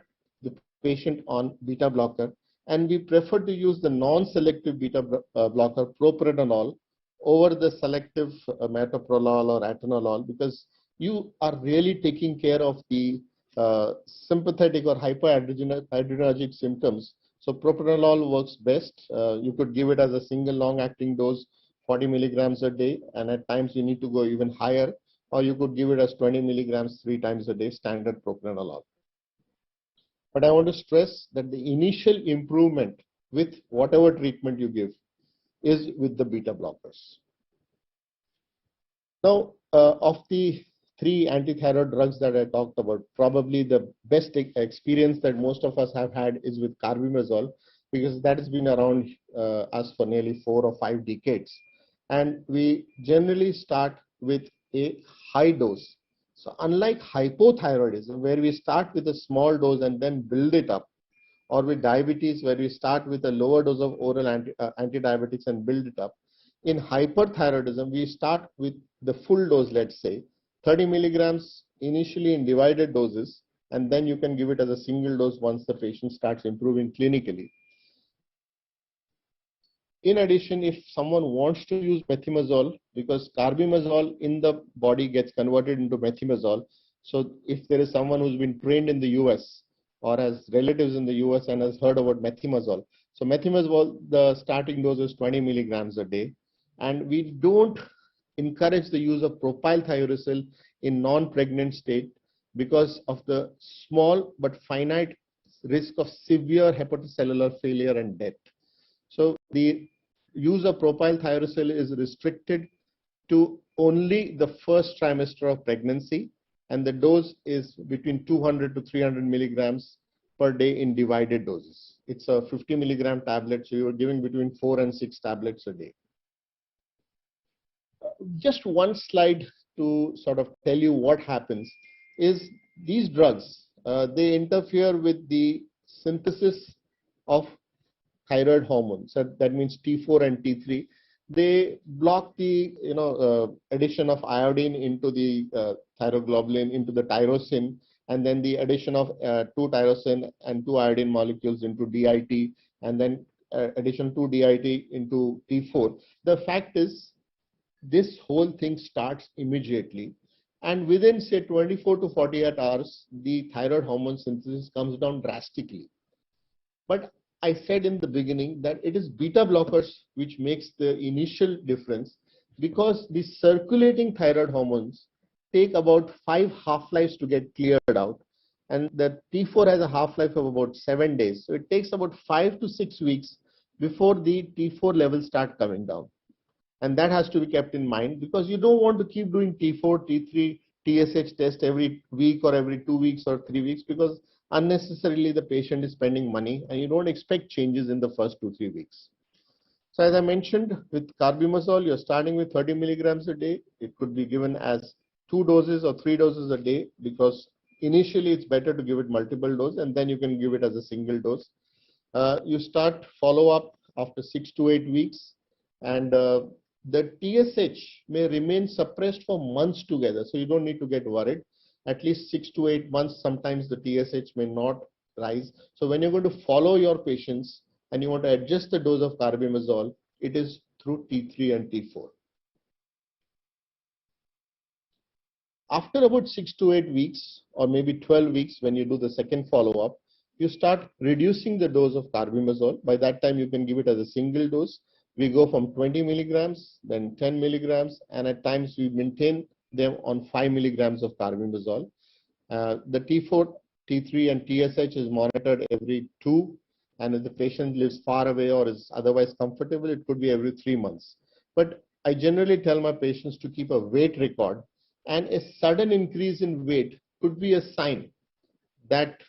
the patient on beta blocker, and we prefer to use the non-selective beta blocker propranolol over the selective metoprolol or atenolol, because you are really taking care of the sympathetic or hypoadrenergic symptoms. So propranolol works best. You could give it as a single long-acting dose, 40 milligrams a day, and at times you need to go even higher, or you could give it as 20 milligrams 3 times a day, standard propranolol. But I want to stress that the initial improvement with whatever treatment you give is with the beta blockers. Now, of the 3 antithyroid drugs that I talked about, probably the best experience that most of us have had is with carbimazole, because that has been around us for nearly 4 or 5 decades. And we generally start with a high dose. So unlike hypothyroidism, where we start with a small dose and then build it up, or with diabetes, where we start with a lower dose of oral antidiabetics and build it up, in hyperthyroidism, we start with the full dose, let's say, 30 milligrams initially in divided doses, and then you can give it as a single dose once the patient starts improving clinically. In addition, if someone wants to use methimazole, because carbimazole in the body gets converted into methimazole, so if there is someone who's been trained in the US or has relatives in the US and has heard about methimazole, so methimazole, the starting dose is 20 milligrams a day, and we don't encourage the use of propylthiouracil in non-pregnant state because of the small but finite risk of severe hepatocellular failure and death. So the use of propylthiouracil is restricted to only the first trimester of pregnancy, and the dose is between 200 to 300 milligrams per day in divided doses. It's a 50 milligram tablet, so you're giving between 4 and 6 tablets a day. Just one slide to sort of tell you what happens is these drugs, they interfere with the synthesis of thyroid hormones. So that means T4 and T3. They block the addition of iodine into the thyroglobulin, into the tyrosine, and then the addition of 2 tyrosine and 2 iodine molecules into DIT, and then addition 2 DIT into T4. The fact is, this whole thing starts immediately, and within say 24 to 48 hours, the thyroid hormone synthesis comes down drastically. But I said in the beginning that it is beta blockers which makes the initial difference, because the circulating thyroid hormones take about 5 half-lives to get cleared out, and the T4 has a half-life of about 7 days. So it takes about 5 to 6 weeks before the T4 levels start coming down. And that has to be kept in mind, because you don't want to keep doing T4, T3, TSH test every week or every 2 weeks or 3 weeks, because unnecessarily the patient is spending money and you don't expect changes in the first 2-3 weeks. So as I mentioned, with carbimazole, you're starting with 30 milligrams a day. It could be given as 2 doses or 3 doses a day, because initially it's better to give it multiple doses, and then you can give it as a single dose. You start follow-up after 6 to 8 weeks, and the TSH may remain suppressed for months together, so you don't need to get worried. At least 6 to 8 months, sometimes the TSH may not rise. So when you're going to follow your patients and you want to adjust the dose of carbimazole, it is through T3 and T4. After about 6 to 8 weeks, or maybe 12 weeks, when you do the second follow-up, you start reducing the dose of carbimazole. By that time, you can give it as a single dose. We go from 20 milligrams, then 10 milligrams, and at times we maintain them on 5 milligrams of carbimazole. The T4, T3, and TSH is monitored every 2, and if the patient lives far away or is otherwise comfortable, it could be every 3 months. But I generally tell my patients to keep a weight record, and a sudden increase in weight could be a sign that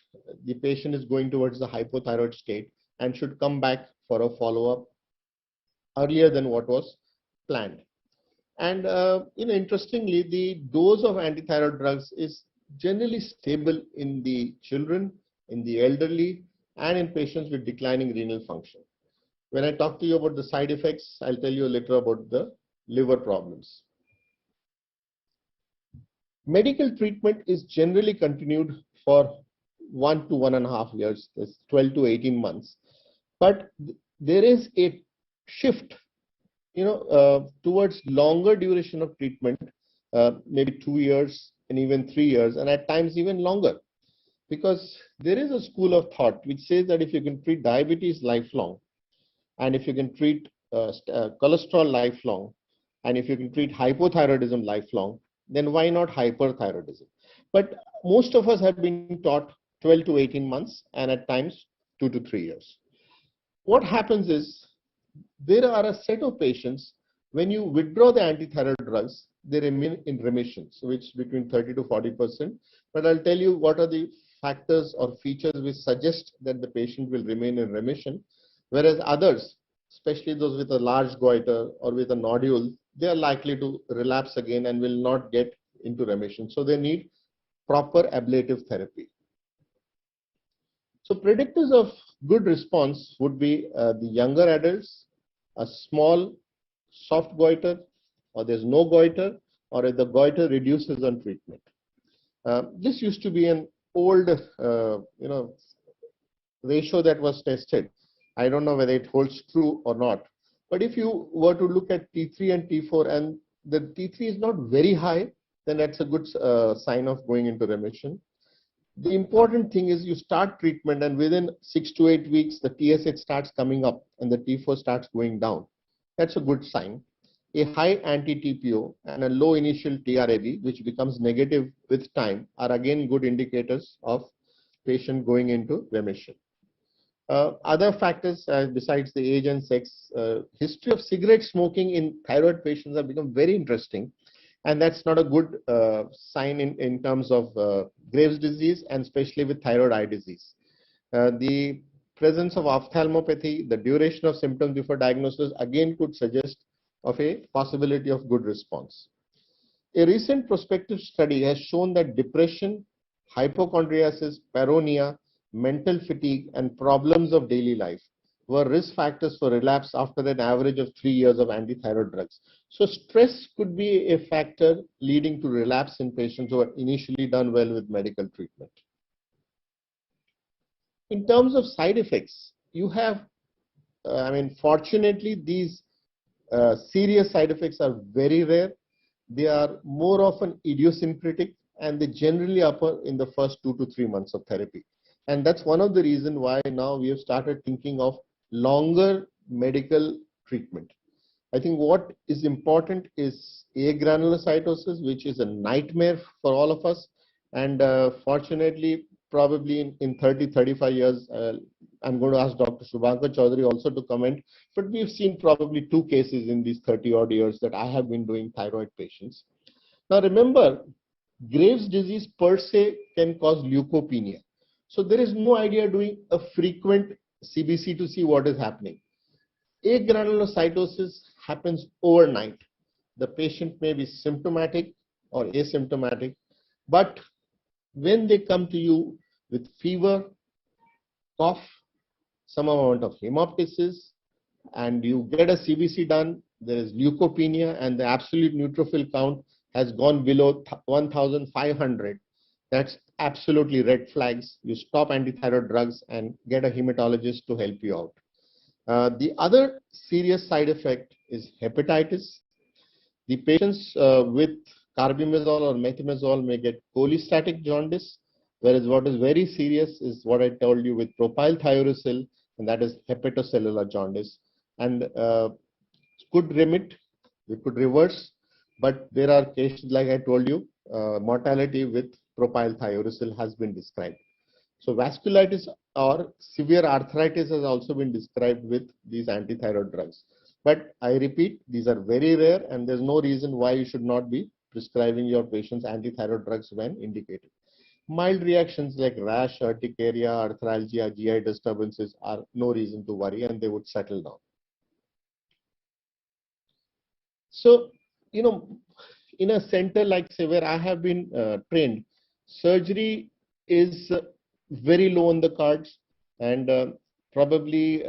the patient is going towards the hypothyroid state and should come back for a follow-up earlier than what was planned. And interestingly, the dose of antithyroid drugs is generally stable in the children, in the elderly, and in patients with declining renal function. When I talk to you about the side effects, I'll tell you later about the liver problems. Medical treatment is generally continued for 1 to 1.5 years, that's 12 to 18 months. But there is a shift, towards longer duration of treatment, maybe 2 years and even 3 years, and at times even longer. Because there is a school of thought which says that if you can treat diabetes lifelong, and if you can treat cholesterol lifelong, and if you can treat hypothyroidism lifelong, then why not hyperthyroidism? But most of us have been taught 12 to 18 months and at times 2 to 3 years. What happens is there are a set of patients, when you withdraw the antithyroid drugs, they remain in remission, so which is between 30 to 40%. But I'll tell you what are the factors or features which suggest that the patient will remain in remission, whereas others, especially those with a large goiter or with a nodule, they are likely to relapse again and will not get into remission. So they need proper ablative therapy. So predictors of good response would be the younger adults, a small soft goiter, or there's no goiter, or if the goiter reduces on treatment. This used to be an old, ratio that was tested. I don't know whether it holds true or not. But if you were to look at T3 and T4 and the T3 is not very high, then that's a good sign of going into remission. The important thing is you start treatment and within 6 to 8 weeks, the TSH starts coming up and the T4 starts going down. That's a good sign. A high anti-TPO and a low initial TRAB, which becomes negative with time, are again good indicators of patient going into remission. Other factors besides the age and sex, history of cigarette smoking in thyroid patients have become very interesting. And that's not a good sign in terms of Graves' disease and especially with thyroid eye disease. The presence of ophthalmopathy, the duration of symptoms before diagnosis again could suggest of a possibility of good response. A recent prospective study has shown that depression, hypochondriasis, paranoia, mental fatigue, and problems of daily life were risk factors for relapse after an average of 3 years of antithyroid drugs. So stress could be a factor leading to relapse in patients who are initially done well with medical treatment. In terms of side effects, you have, fortunately, these serious side effects are very rare. They are more often idiosyncratic and they generally occur in the first 2 to 3 months of therapy. And that's one of the reasons why now we have started thinking of longer medical treatment. I think what is important is agranulocytosis, which is a nightmare for all of us. And fortunately, probably in 30, 35 years, I'm going to ask Dr. Shubhankar Chaudhary also to comment, but we've seen probably 2 cases in these 30 odd years that I have been doing thyroid patients. Now remember, Graves' disease per se can cause leukopenia. So there is no idea doing a frequent CBC to see what is happening. Agranulocytosis happens overnight. The patient may be symptomatic or asymptomatic, but when they come to you with fever, cough, some amount of hemoptysis, and you get a CBC done, there is leukopenia and the absolute neutrophil count has gone below 1,500. That's absolutely red flags. You stop antithyroid drugs and get a hematologist to help you out. The other serious side effect is hepatitis. The patients with carbimazole or methimazole may get cholestatic jaundice, whereas what is very serious is what I told you with propylthiouracil, and that is hepatocellular jaundice. And could remit, we could reverse, but there are cases, like I told you, mortality with propylthiouracil has been described. So vasculitis or severe arthritis has also been described with these antithyroid drugs. But I repeat, these are very rare and there's no reason why you should not be prescribing your patients antithyroid drugs when indicated. Mild reactions like rash, urticaria, arthralgia, GI disturbances are no reason to worry and they would settle down. So, in a center like say where I have been trained, surgery is very low on the cards, and probably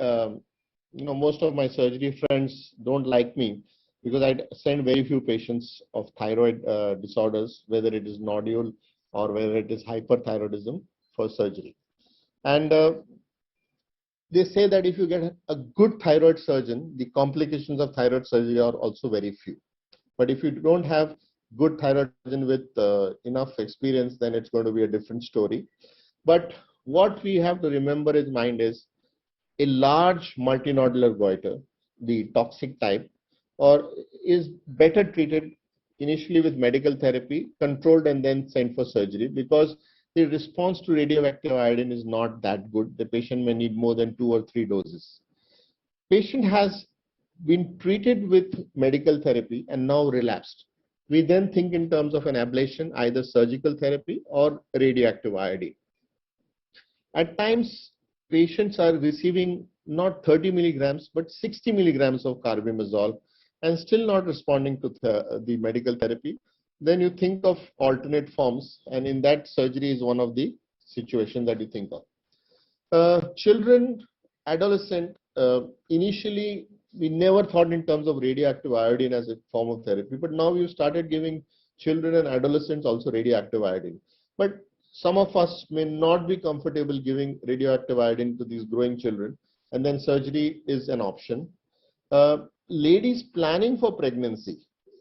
most of my surgery friends don't like me because I send very few patients of thyroid disorders, whether it is nodule or whether it is hyperthyroidism. for surgery. And they say that if you get a good thyroid surgeon, the complications of thyroid surgery are also very few. But if you don't have good thyroid surgeon with enough experience, then it's going to be a different story. But what we have to remember in mind is a large multinodular goiter, the toxic type, or is better treated initially with medical therapy, controlled and then sent for surgery, because the response to radioactive iodine is not that good. The patient may need more than 2 or 3 doses. Patient has been treated with medical therapy and now relapsed. We then think in terms of an ablation, either surgical therapy or radioactive iodine. At times, patients are receiving not 30 milligrams, but 60 milligrams of carbimazole and still not responding to the medical therapy. Then you think of alternate forms, and in that, surgery is one of the situations that you think of. Children, adolescent, initially, we never thought in terms of radioactive iodine as a form of therapy, but now we've started giving children and adolescents also radioactive iodine. But some of us may not be comfortable giving radioactive iodine to these growing children, and then surgery is an option. Ladies planning for pregnancy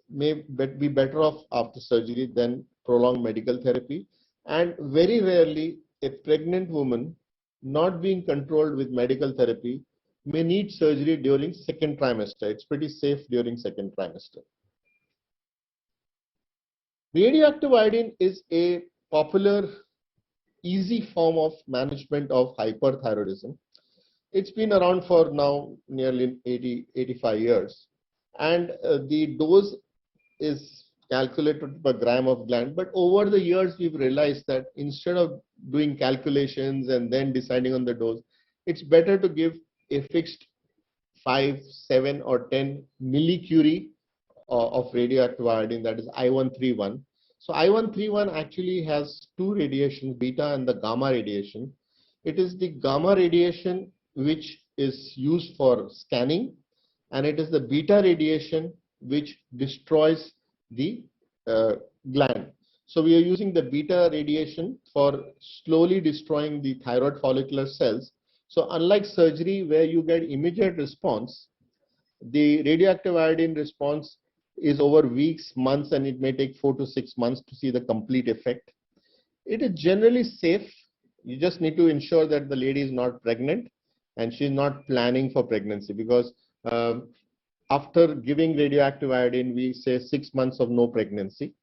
may be better off after surgery than prolonged medical therapy. And very rarely, a pregnant woman not being controlled with medical therapy may need surgery during second trimester. It's pretty safe during second trimester. Radioactive iodine is a popular, easy form of management of hyperthyroidism. It's been around for now nearly 85 years. And the dose is calculated per gram of gland. But over the years, we've realized that instead of doing calculations and then deciding on the dose, it's better to give a fixed 5, 7, or 10 millicurie of radioactive iodine, that is I-131. So I-131 actually has 2 radiations, beta and the gamma radiation. It is the gamma radiation which is used for scanning, and it is the beta radiation which destroys the gland. So we are using the beta radiation for slowly destroying the thyroid follicular cells. So unlike surgery where you get immediate response, the radioactive iodine response is over weeks, months, and it may take 4 to 6 months to see the complete effect. It is generally safe. You just need to ensure that the lady is not pregnant and she's not planning for pregnancy, because after giving radioactive iodine, we say 6 months of no pregnancy.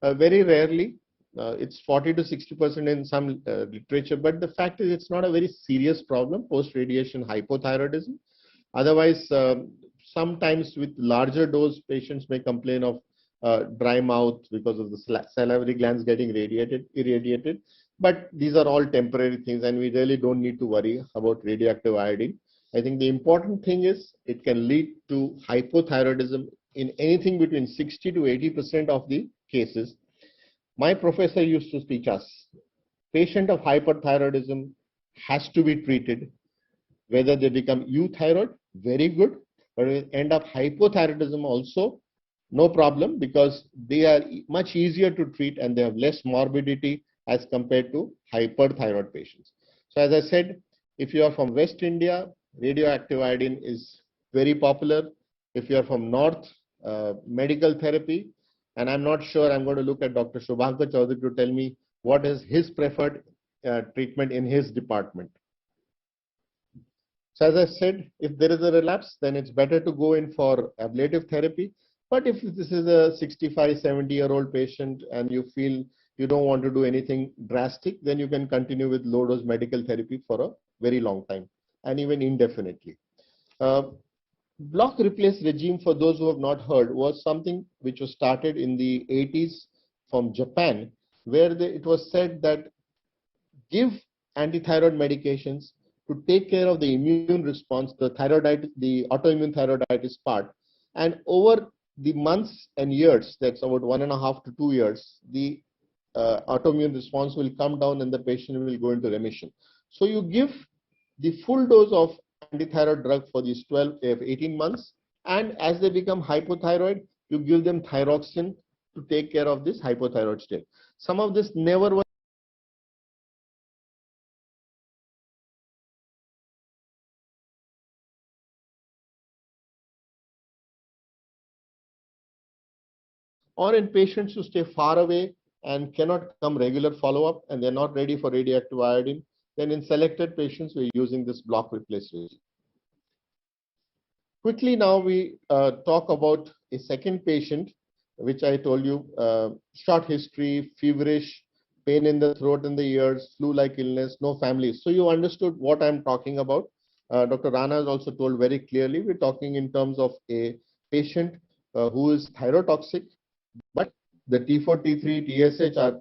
Very rarely, it's 40 to 60% in some literature, but the fact is it's not a very serious problem, post-radiation hypothyroidism. Otherwise, sometimes with larger dose, patients may complain of dry mouth because of the salivary glands getting irradiated. But these are all temporary things, and we really don't need to worry about radioactive iodine. I think the important thing is it can lead to hypothyroidism in anything between 60 to 80% of the cases. My professor used to teach us, patient of hyperthyroidism has to be treated. Whether they become euthyroid, very good, but if they end up hypothyroidism also, no problem, because they are much easier to treat and they have less morbidity as compared to hyperthyroid patients. So as I said, if you are from West India, radioactive iodine is very popular. If you are from North, medical therapy, and I'm not sure, I'm going to look at Dr. Shubhankar Chaudhary to tell me what is his preferred treatment in his department. So as I said, if there is a relapse, then it's better to go in for ablative therapy. But if this is a 65, 70-year-old patient and you feel you don't want to do anything drastic, then you can continue with low-dose medical therapy for a very long time and even indefinitely. Block replace regime, for those who have not heard, was something which was started in the 80s from Japan, where it was said that give antithyroid medications to take care of the immune response, the thyroiditis, the autoimmune thyroiditis part. And over the months and years, that's about 1.5 to 2 years, the autoimmune response will come down and the patient will go into remission. So you give the full dose of antithyroid drug for these 18 months, and as they become hypothyroid, you give them thyroxine to take care of this hypothyroid state. Some of this never was or in patients who stay far away and cannot come regular follow-up and they're not ready for radioactive iodine, then in selected patients, we're using this block replace regime. Quickly now we talk about a second patient, which I told you, short history, feverish, pain in the throat and the ears, flu-like illness, no family. So you understood what I'm talking about. Dr. Rana has also told very clearly, we're talking in terms of a patient who is thyrotoxic, but the T4, T3, TSH are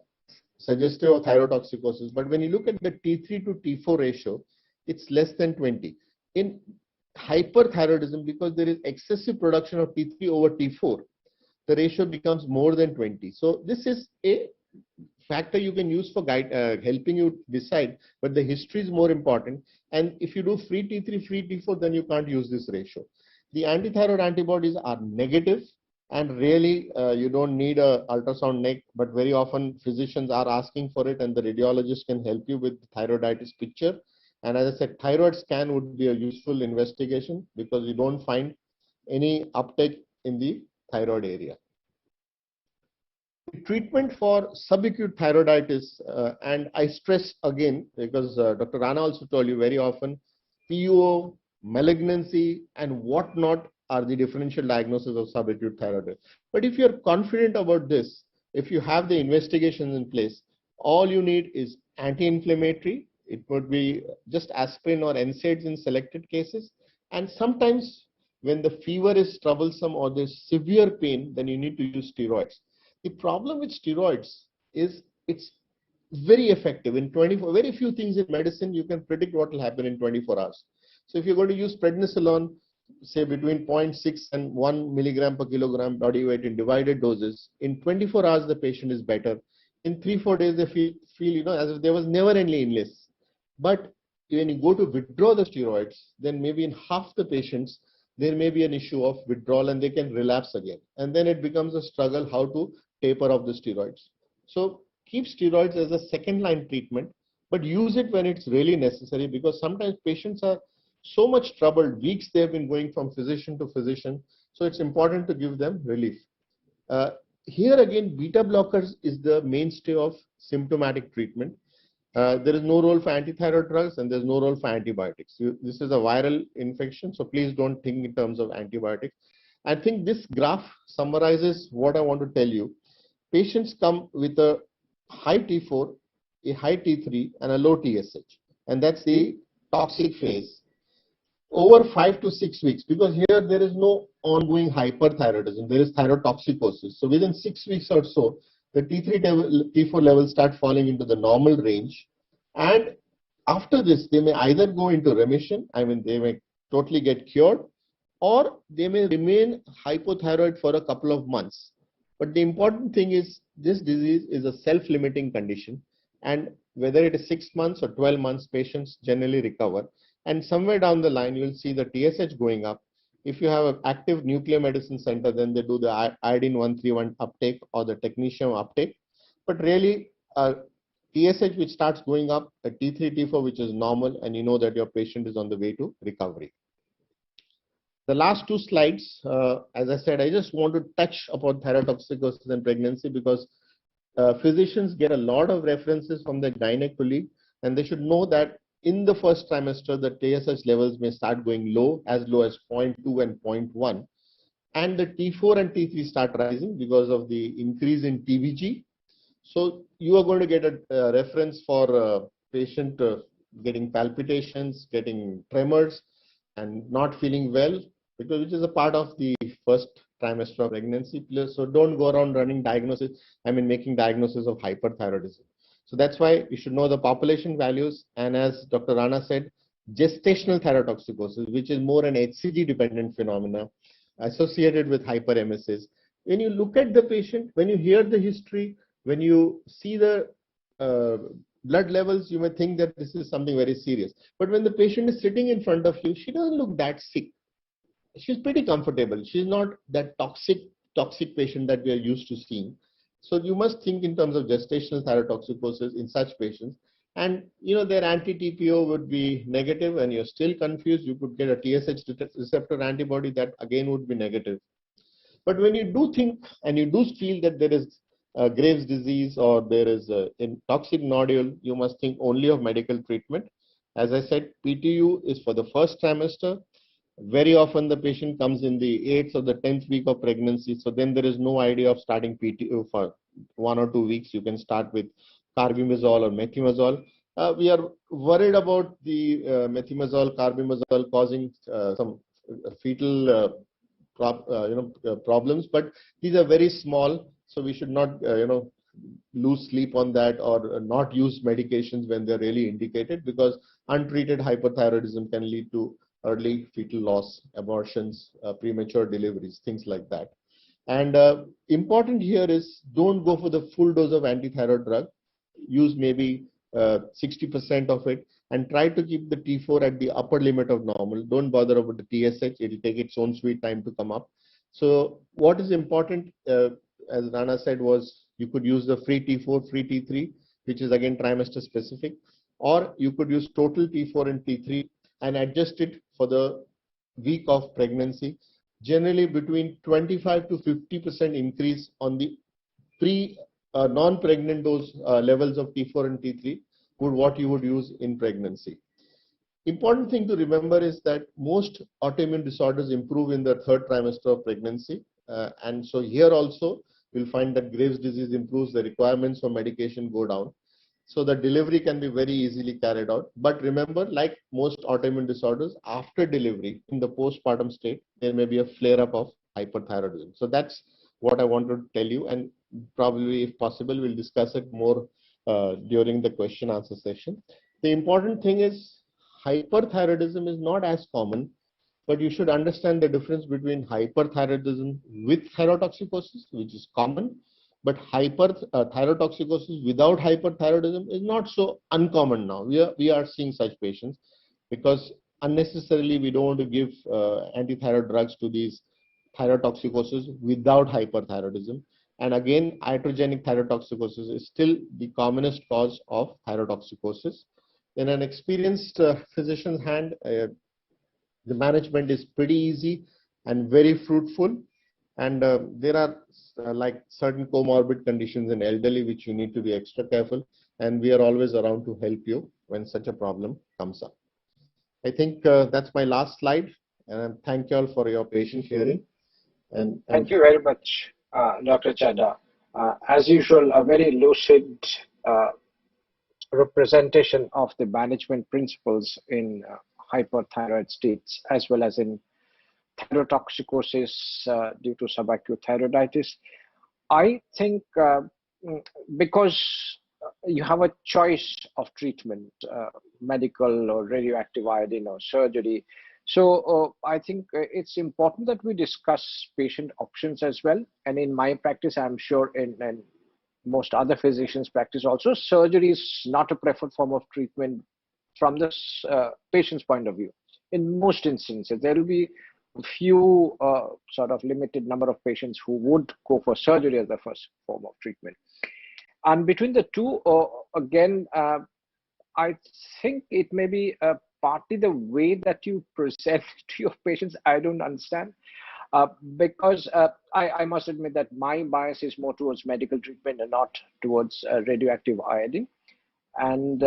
suggestive of thyrotoxicosis. But when you look at the T3 to T4 ratio, it's less than 20. In hyperthyroidism, because there is excessive production of T3 over T4, the ratio becomes more than 20. So this is a factor you can use for helping you decide, but the history is more important. And if you do free T3, free T4, then you can't use this ratio. The antithyroid antibodies are negative, and really you don't need a ultrasound neck, but very often physicians are asking for it, and the radiologist can help you with the thyroiditis picture. And as I said, thyroid scan would be a useful investigation because you don't find any uptake in the thyroid area. Treatment for subacute thyroiditis, and I stress again because Dr. Rana also told you very often, PUO, malignancy, and whatnot are the differential diagnosis of subacute thyroiditis. But if you're confident about this, if you have the investigations in place, all you need is anti-inflammatory. It would be just aspirin or NSAIDs in selected cases. And sometimes when the fever is troublesome or there's severe pain, then you need to use steroids. The problem with steroids is it's very effective in 24. Very few things in medicine you can predict what will happen in 24 hours. So if you're going to use prednisolone, say between 0.6 and 1 milligram per kilogram body weight in divided doses, in 24 hours the patient is better. In 3-4 days they feel as if there was never any illness. But when you go to withdraw the steroids, then maybe in half the patients there may be an issue of withdrawal and they can relapse again. And then it becomes a struggle how to taper off the steroids. So keep steroids as a second line treatment, but use it when it's really necessary, because sometimes patients are so much troubled, weeks they have been going from physician to physician. So it's important to give them relief. Here again, beta blockers is the mainstay of symptomatic treatment. There is no role for antithyroid drugs and there's no role for antibiotics. This is a viral infection, so please don't think in terms of antibiotics. I think this graph summarizes what I want to tell you. Patients come with a high T4, a high T3, and a low TSH, and that's the toxic phase. Over 5 to 6 weeks, because here there is no ongoing hyperthyroidism, there is thyrotoxicosis. So within 6 weeks or so, the T3 T4 levels start falling into the normal range. And after this, they may either go into remission, I mean, they may totally get cured, or they may remain hypothyroid for a couple of months. But the important thing is this disease is a self-limiting condition, and whether it is 6 months or 12 months, patients generally recover. And somewhere down the line, you'll see the TSH going up. If you have an active nuclear medicine center, then they do the iodine 131 uptake or the technetium uptake. But really, TSH which starts going up, a T3, T4 which is normal, and you know that your patient is on the way to recovery. The last two slides, as I said, I just want to touch upon thyrotoxicosis and pregnancy because physicians get a lot of references from their gynec colleague, and they should know that in the first trimester, the TSH levels may start going low as 0.2 and 0.1. And the T4 and T3 start rising because of the increase in TBG. So you are going to get a reference for a patient getting palpitations, getting tremors, and not feeling well, because which is a part of the first trimester of pregnancy. So don't go around running diagnosis, making diagnosis of hyperthyroidism. So that's why you should know the population values. And as Dr. Rana said, gestational thyrotoxicosis, which is more an HCG dependent phenomena associated with hyperemesis. When you look at the patient, when you hear the history, when you see the blood levels, you may think that this is something very serious. But when the patient is sitting in front of you, she doesn't look that sick. She's pretty comfortable. She's not that toxic patient that we are used to seeing. So you must think in terms of gestational thyrotoxicosis in such patients. And their anti-TPO would be negative, and you're still confused. You could get a TSH receptor antibody that again would be negative. But when you do think and you do feel that there is Graves' disease or there is a toxic nodule, you must think only of medical treatment. As I said, PTU is for the first trimester. Very often the patient comes in the 8th or the 10th week of pregnancy. So then there is no idea of starting PTU for 1 or 2 weeks. You can start with carbimazole or methimazole. We are worried about the methimazole, carbimazole causing some fetal problems, but these are very small. So we should not, lose sleep on that or not use medications when they're really indicated, because untreated hyperthyroidism can lead to early fetal loss, abortions, premature deliveries, things like that. And important here is don't go for the full dose of antithyroid drug. Use maybe 60% of it and try to keep the T4 at the upper limit of normal. Don't bother about the TSH. It will take its own sweet time to come up. So what is important, as Rana said, was you could use the free T4, free T3, which is again trimester specific, or you could use total T4 and T3 and adjust it for the week of pregnancy. Generally between 25 to 50% increase on the non-pregnant dose levels of T4 and T3 would what you would use in pregnancy. Important thing to remember is that most autoimmune disorders improve in the 3rd trimester of pregnancy. And so here also we'll find that Graves' disease improves, the requirements for medication go down. So the delivery can be very easily carried out. But remember, like most autoimmune disorders, after delivery, in the postpartum state, there may be a flare-up of hyperthyroidism. So that's what I wanted to tell you. And probably, if possible, we'll discuss it more during the question answer session. The important thing is hyperthyroidism is not as common, but you should understand the difference between hyperthyroidism with thyrotoxicosis, which is common, but thyrotoxicosis without hyperthyroidism is not so uncommon now. We are seeing such patients because unnecessarily we don't want to give antithyroid drugs to these thyrotoxicosis without hyperthyroidism. And again, iatrogenic thyrotoxicosis is still the commonest cause of thyrotoxicosis. In an experienced physician's hand, the management is pretty easy and very fruitful. And there are like certain comorbid conditions in elderly which you need to be extra careful. And we are always around to help you when such a problem comes up. I think that's my last slide. And thank you all for your patient hearing. And thank you very much, Dr. Chadha. As usual, a very lucid representation of the management principles in hyperthyroid states as well as in thyrotoxicosis due to subacute thyroiditis. I think because you have a choice of treatment, medical or radioactive iodine or surgery. So I think it's important that we discuss patient options as well. And in my practice, I'm sure in most other physicians' practice also, surgery is not a preferred form of treatment from the patient's point of view. In most instances, there will be a few sort of limited number of patients who would go for surgery as the first form of treatment. And between the two, again, I think it may be partly the way that you present to your patients. I don't understand. Because I must admit that my bias is more towards medical treatment and not towards radioactive iodine. And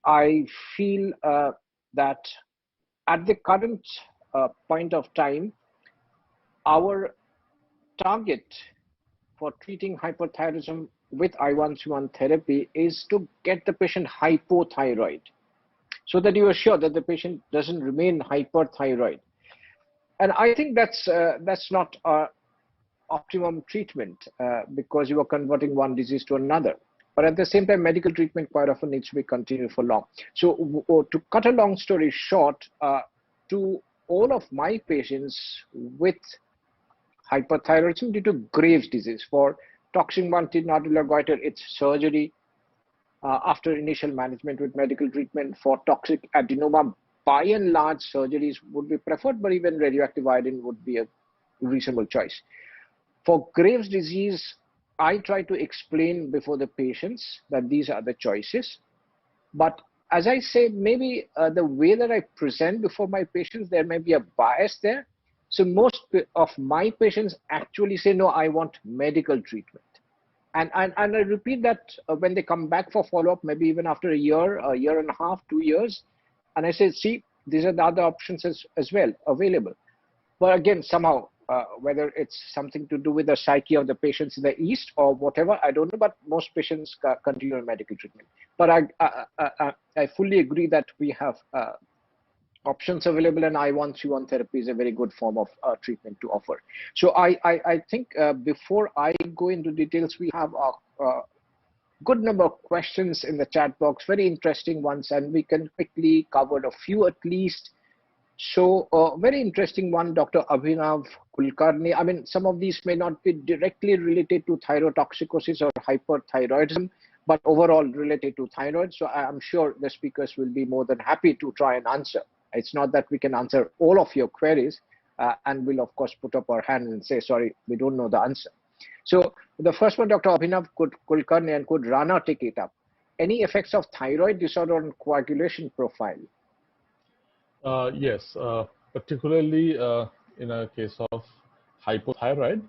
I feel that at the current point of time, our target for treating hyperthyroidism with I1C1 therapy is to get the patient hypothyroid so that you are sure that the patient doesn't remain hyperthyroid. And I think that's not optimum treatment because you are converting one disease to another. But at the same time, medical treatment quite often needs to be continued for long. So to cut a long story short, to all of my patients with hyperthyroidism due to Graves' disease, for toxic multinodular goiter, it's surgery after initial management with medical treatment. For toxic adenoma, by and large, surgeries would be preferred, but even radioactive iodine would be a reasonable choice. For Graves' disease, I try to explain before the patients that these are the choices. But as I say, maybe the way that I present before my patients, there may be a bias there. So most of my patients actually say, no, I want medical treatment. And I repeat that when they come back for follow-up, maybe even after a year and a half, 2 years. And I say, see, these are the other options as well available. But again, somehow, whether it's something to do with the psyche of the patients in the East or whatever, I don't know, but most patients continue on medical treatment. But I fully agree that we have options available, and I1C1 therapy is a very good form of treatment to offer. So I think before I go into details, we have a good number of questions in the chat box, very interesting ones, and we can quickly cover a few at least. So very interesting one, Dr. Abhinav Kulkarni. I mean, some of these may not be directly related to thyrotoxicosis or hyperthyroidism, but overall related to thyroid. So I'm sure the speakers will be more than happy to try and answer. It's not that we can answer all of your queries, and we'll of course put up our hand and say, sorry, we don't know the answer. So the first one, Dr. Abhinav Kulkarni, and could Rana take it up? Any effects of thyroid disorder on coagulation profile? Yes, particularly in a case of hypothyroid,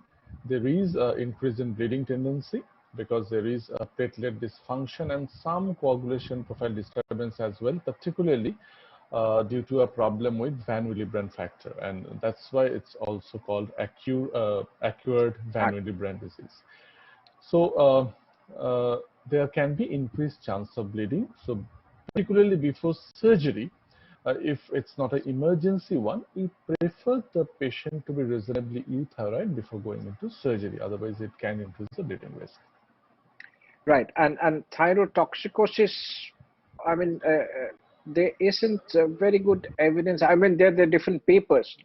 there is increase in bleeding tendency because there is a platelet dysfunction and some coagulation profile disturbance as well, particularly due to a problem with Van Willebrand factor, and that's why it's also called acquired Van Willebrand disease. So there can be increased chance of bleeding. So particularly before surgery, if it's not an emergency one, we prefer the patient to be reasonably euthyroid before going into surgery. Otherwise, it can increase the bleeding risk. Right, and thyrotoxicosis, I mean, there isn't very good evidence. I mean, there are different papers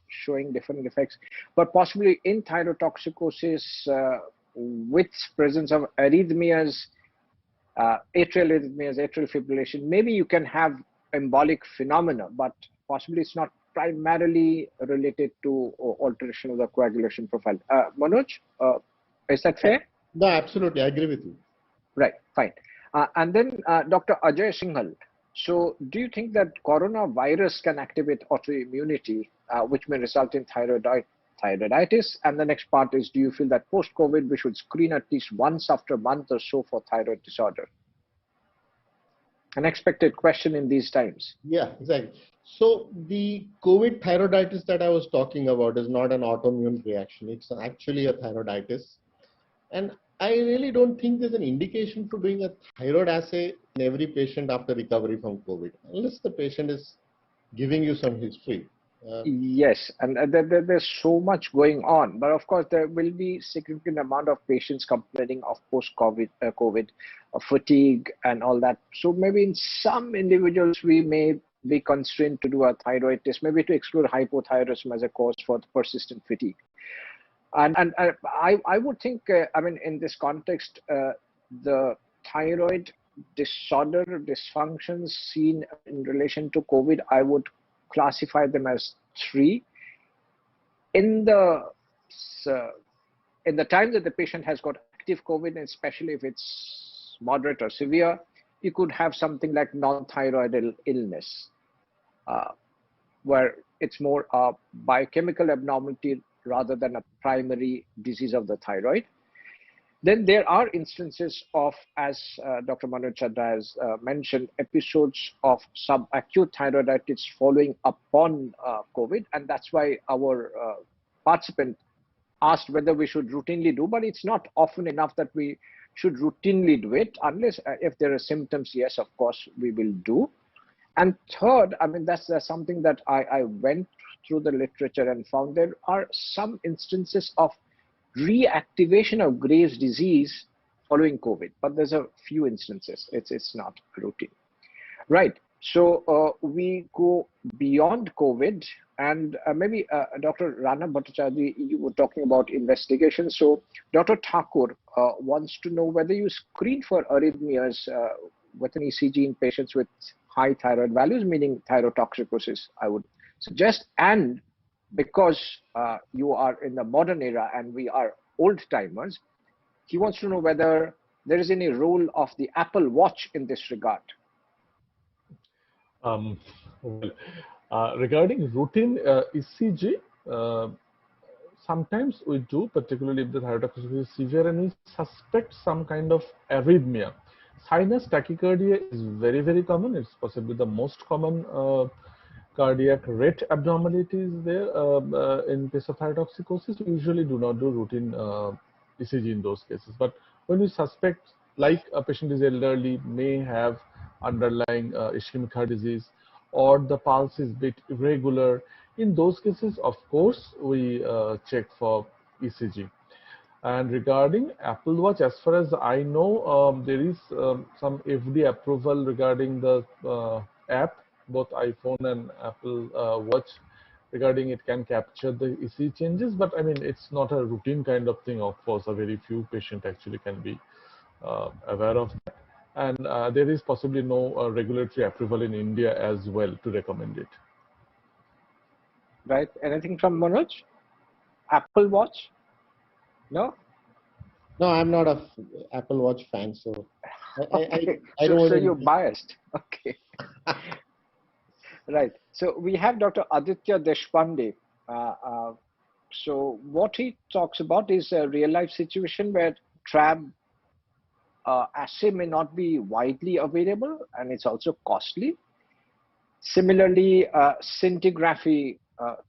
showing different effects, but possibly in thyrotoxicosis with presence of arrhythmias, atrial arrhythmias, atrial fibrillation, maybe you can have embolic phenomena, but possibly it's not primarily related to alteration of the coagulation profile. Manoj, is that fair? No, absolutely, I agree with you. Right, fine. And then Dr. Ajay Singhal. So do you think that coronavirus can activate autoimmunity, which may result in thyroiditis? And the next part is, do you feel that post-COVID we should screen at least once after a month or so for thyroid disorder? An expected question in these times. Yeah, exactly. So the COVID thyroiditis that I was talking about is not an autoimmune reaction. It's actually a thyroiditis. And I really don't think there's an indication for doing a thyroid assay in every patient after recovery from COVID, unless the patient is giving you some history. Yes, and there's so much going on, but of course there will be significant amount of patients complaining of post-COVID fatigue and all that. So maybe in some individuals we may be constrained to do a thyroid test, maybe to exclude hypothyroidism as a cause for persistent fatigue. And I would think, I mean, in this context, the thyroid disorder dysfunctions seen in relation to COVID, I would classify them as 3. In the time that the patient has got active COVID, and especially if it's moderate or severe, you could have something like non-thyroidal illness, where it's more a biochemical abnormality rather than a primary disease of the thyroid. Then there are instances of, as Dr. Manoj Chandra has mentioned, episodes of subacute thyroiditis following upon COVID, and that's why our participant asked whether we should routinely do, but it's not often enough that we should routinely do it, unless if there are symptoms, yes, of course, we will do. And third, I mean, that's something that I went through the literature and found there are some instances of reactivation of Graves' disease following COVID, but there's a few instances. It's not routine. Right. So we go beyond COVID, and maybe Dr. Rana Bhattacharya, you were talking about investigation. So Dr. Thakur wants to know whether you screen for arrhythmias with an ECG in patients with high thyroid values, meaning thyrotoxicosis, I would suggest. And because you are in the modern era and we are old timers, he wants to know whether there is any role of the Apple Watch in this regard. Regarding routine ECG, sometimes we do, particularly if the thyrotoxicity is severe and we suspect some kind of arrhythmia. Sinus tachycardia is very, very common. It's possibly the most common cardiac rate abnormality is there in case of thyrotoxicosis. We usually do not do routine ECG in those cases. But when we suspect, like a patient is elderly, may have underlying ischemic heart disease, or the pulse is a bit irregular, in those cases, of course, we check for ECG. And regarding Apple Watch, as far as I know, there is some FDA approval regarding the app, both iPhone and Apple Watch, regarding it can capture the ECG changes. But I mean, it's not a routine kind of thing. Of course, a very few patients actually can be aware of that. And there is possibly no regulatory approval in India as well to recommend it. Right. Anything from Manoj? Apple Watch? No? No, I'm not a Apple Watch fan, so Okay. I don't want So to. you're biased. Okay. Right. So we have Dr. Aditya Deshpande. So what he talks about is a real life situation where TRAB assay may not be widely available and it's also costly. Similarly, scintigraphy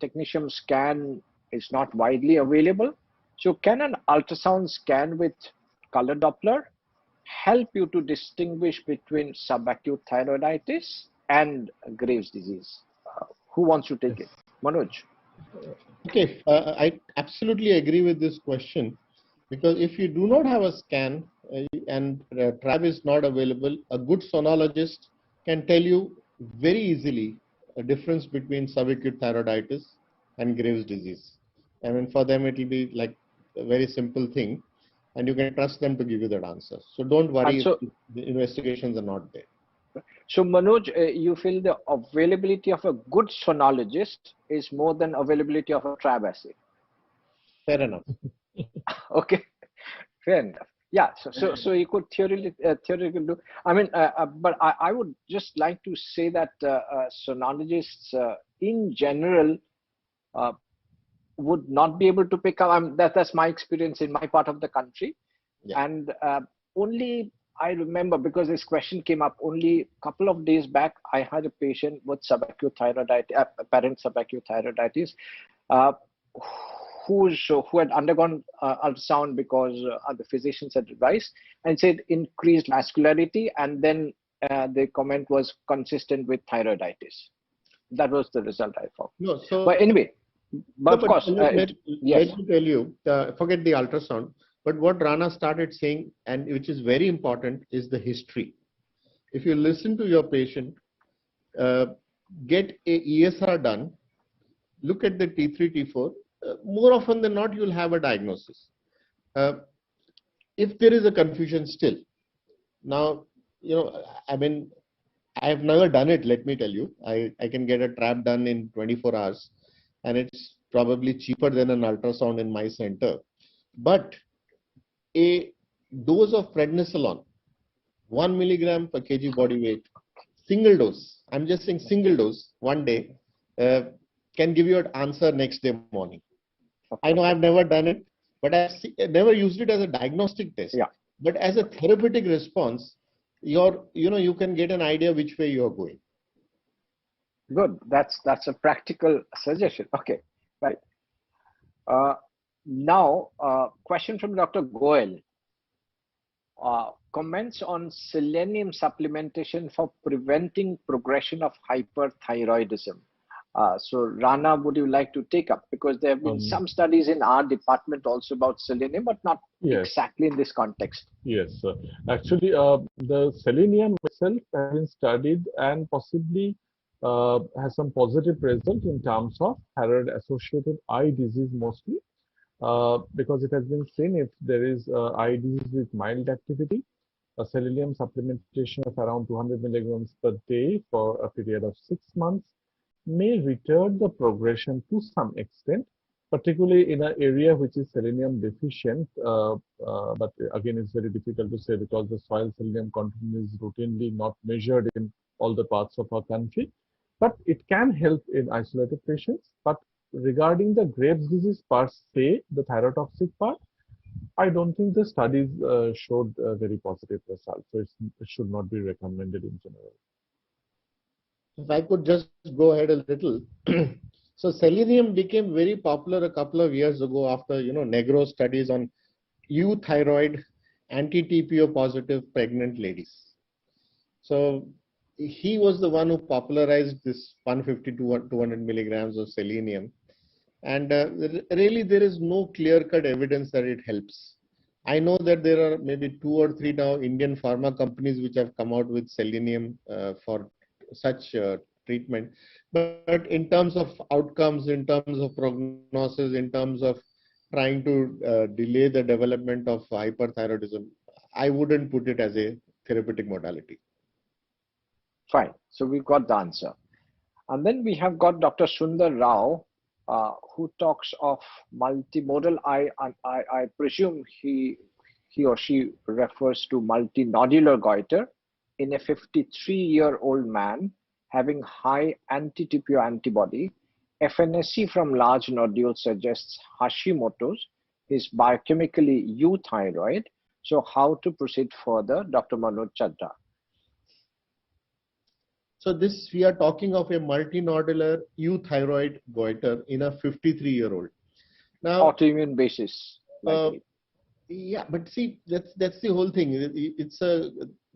technetium scan is not widely available. So can an ultrasound scan with color Doppler help you to distinguish between subacute thyroiditis and Graves' disease? Who wants to take it? Manoj. Okay, I absolutely agree with this question, because if you do not have a scan and TRAB is not available, a good sonologist can tell you very easily a difference between subacute thyroiditis and Graves' disease. I mean, for them, it will be like a very simple thing, and you can trust them to give you that answer. So don't worry if the investigations are not there. So Manoj, you feel the availability of a good sonologist is more than availability of a TRAB assay? Fair enough. Okay, fair enough. Yeah, so you could theoretically do. I mean, but I would just like to say that sonologists in general would not be able to pick up. That's my experience in my part of the country, Yeah. and only I remember, because this question came up only a couple of days back. I had a patient with subacute thyroiditis, apparent subacute thyroiditis, who had undergone ultrasound because the physicians had advised and said increased vascularity, and then the comment was consistent with thyroiditis. That was the result I found. No, so but anyway, but of course, let yes. me tell you, forget the ultrasound. But what Rana started saying, and which is very important, is the history. If you listen to your patient, get a ESR done, look at the T3, T4, more often than not, you'll have a diagnosis. If there is a confusion still, now, I mean, I have never done it, let me tell you. I can get a TRAB done in 24 hours, and it's probably cheaper than an ultrasound in my center. But a dose of prednisolone, 1 milligram per kg body weight, single dose, I'm just saying single dose, one day, can give you an answer next day morning. I know I've never done it, but I've never used it as a diagnostic test. Yeah. But as a therapeutic response, you can get an idea which way you're going. Good. That's a practical suggestion. Okay, right. Now, question from Dr. Goel. Comments on selenium supplementation for preventing progression of hyperthyroidism. So Rana, would you like to take up? Because there have been some studies in our department also about selenium, but not exactly in this context. Yes, actually, the selenium itself has been studied and possibly has some positive result in terms of thyroid-associated eye disease mostly, because it has been seen if there is eye disease with mild activity, a selenium supplementation of around 200 milligrams per day for a period of 6 months may retard the progression to some extent, particularly in an area which is selenium deficient. But again, it's very difficult to say because the soil selenium content is routinely not measured in all the parts of our country. But it can help in isolated patients. But regarding the Graves' disease per se, the thyrotoxic part, I don't think the studies showed very positive results. So it should not be recommended in general. If I could just go ahead a little. So selenium became very popular a couple of years ago after, Negro studies on euthyroid anti-TPO positive pregnant ladies. So he was the one who popularized this 150 to 200 milligrams of selenium. And really, there is no clear-cut evidence that it helps. I know that there are maybe 2 or 3 now Indian pharma companies which have come out with selenium for such treatment. But in terms of outcomes, in terms of prognosis, in terms of trying to delay the development of hyperthyroidism, I wouldn't put it as a therapeutic modality. Fine. So we've got the answer. And then we have got Dr. Sundar Rao, who talks of multimodal. I presume he or she refers to multinodular goiter in a 53-year-old man having high anti-TPO antibody. FNSC from large nodules suggests Hashimoto's is biochemically euthyroid. So how to proceed further, Dr. Manoj Chadha? So this, we are talking of a multinodular euthyroid goiter in a 53-year-old. Now, autoimmune basis. Yeah, but see, that's the whole thing. It's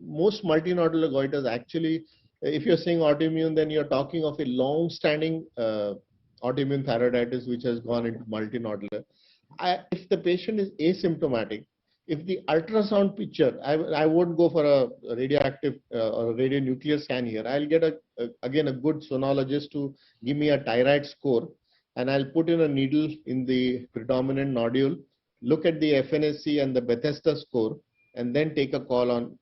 most multinodular goiters actually, if you're saying autoimmune, then you're talking of a long-standing autoimmune thyroiditis which has gone into multinodular. If the patient is asymptomatic, if the ultrasound picture, I won't go for a radioactive or a radionuclear scan here. I'll get again a good sonologist to give me a thyroid score, and I'll put in a needle in the predominant nodule, look at the FNSC and the Bethesda score, and then take a call on,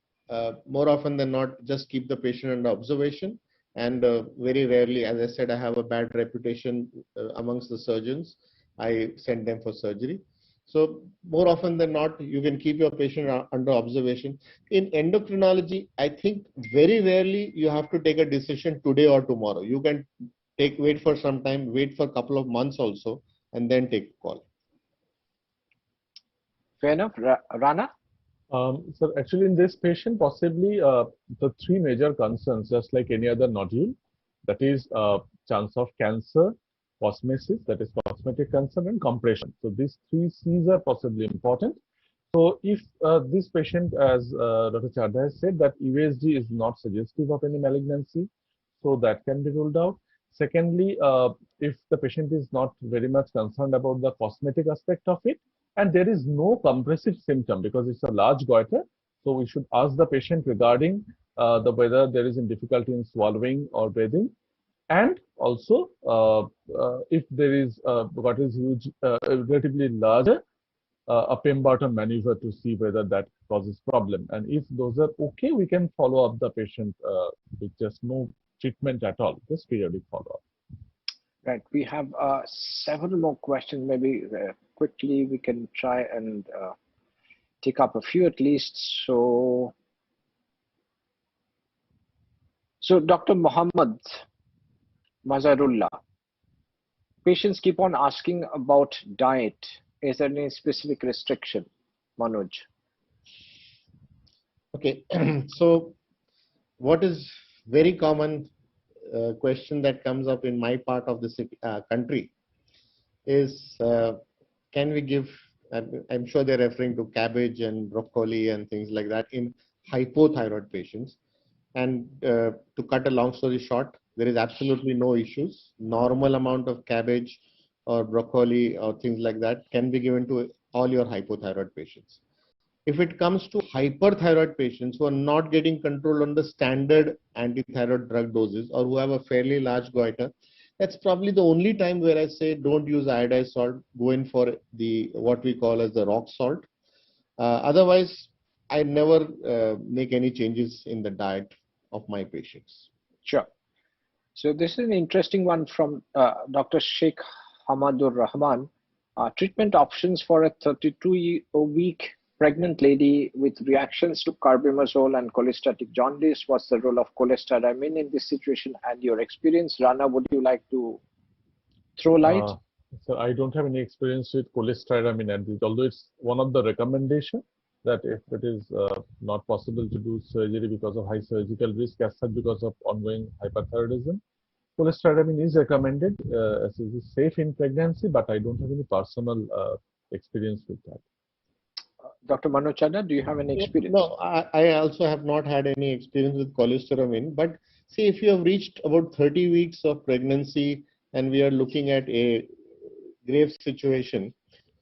more often than not, just keep the patient under observation. And very rarely, as I said, I have a bad reputation amongst the surgeons. I send them for surgery. So more often than not, you can keep your patient under observation. In endocrinology, I think very rarely you have to take a decision today or tomorrow. You can wait for some time, wait for a couple of months also, and then take a call. Fair enough. Rana? So actually in this patient, possibly the 3 major concerns, just like any other nodule, that is chance of cancer, cosmesis, that is cosmetic concern, and compression. So these 3 C's are possibly important. So if this patient, as Dr. Chadha has said, that USG is not suggestive of any malignancy, so that can be ruled out. Secondly, if the patient is not very much concerned about the cosmetic aspect of it, and there is no compressive symptom because it's a large goiter, so we should ask the patient regarding whether there is difficulty in swallowing or breathing. And also, if there is what is huge, relatively larger, a Pemberton maneuver to see whether that causes problem. And if those are okay, we can follow up the patient with just no treatment at all, just periodic follow-up. Right. We have several more questions. Maybe quickly we can try and take up a few at least. So Dr. Muhammad Mazarullah, patients keep on asking about diet. Is there any specific restriction, Manoj? Okay, so what is very common question that comes up in my part of the country is, can we give, I'm sure they're referring to cabbage and broccoli and things like that in hypothyroid patients. And to cut a long story short, there is absolutely no issues. Normal amount of cabbage or broccoli or things like that can be given to all your hypothyroid patients. If it comes to hyperthyroid patients who are not getting control on the standard antithyroid drug doses or who have a fairly large goiter, that's probably the only time where I say don't use iodized salt, go in for the what we call as the rock salt. Otherwise, I never make any changes in the diet of my patients. Sure. So this is an interesting one from Dr. Sheikh Hamadur Rahman. Treatment options for a 32-week pregnant lady with reactions to carbimazole and cholestatic jaundice. What's the role of cholestyramine in this situation and your experience? Rana, would you like to throw light? So I don't have any experience with cholestyramine and although it's one of the recommendation that if it is not possible to do surgery because of high surgical risk as such because of ongoing hyperthyroidism, cholestyramine is recommended as it is safe in pregnancy, but I don't have any personal experience with that. Dr. Manoj Chadha, do you have any experience? No, I also have not had any experience with cholestyramine. But see, if you have reached about 30 weeks of pregnancy and we are looking at a grave situation,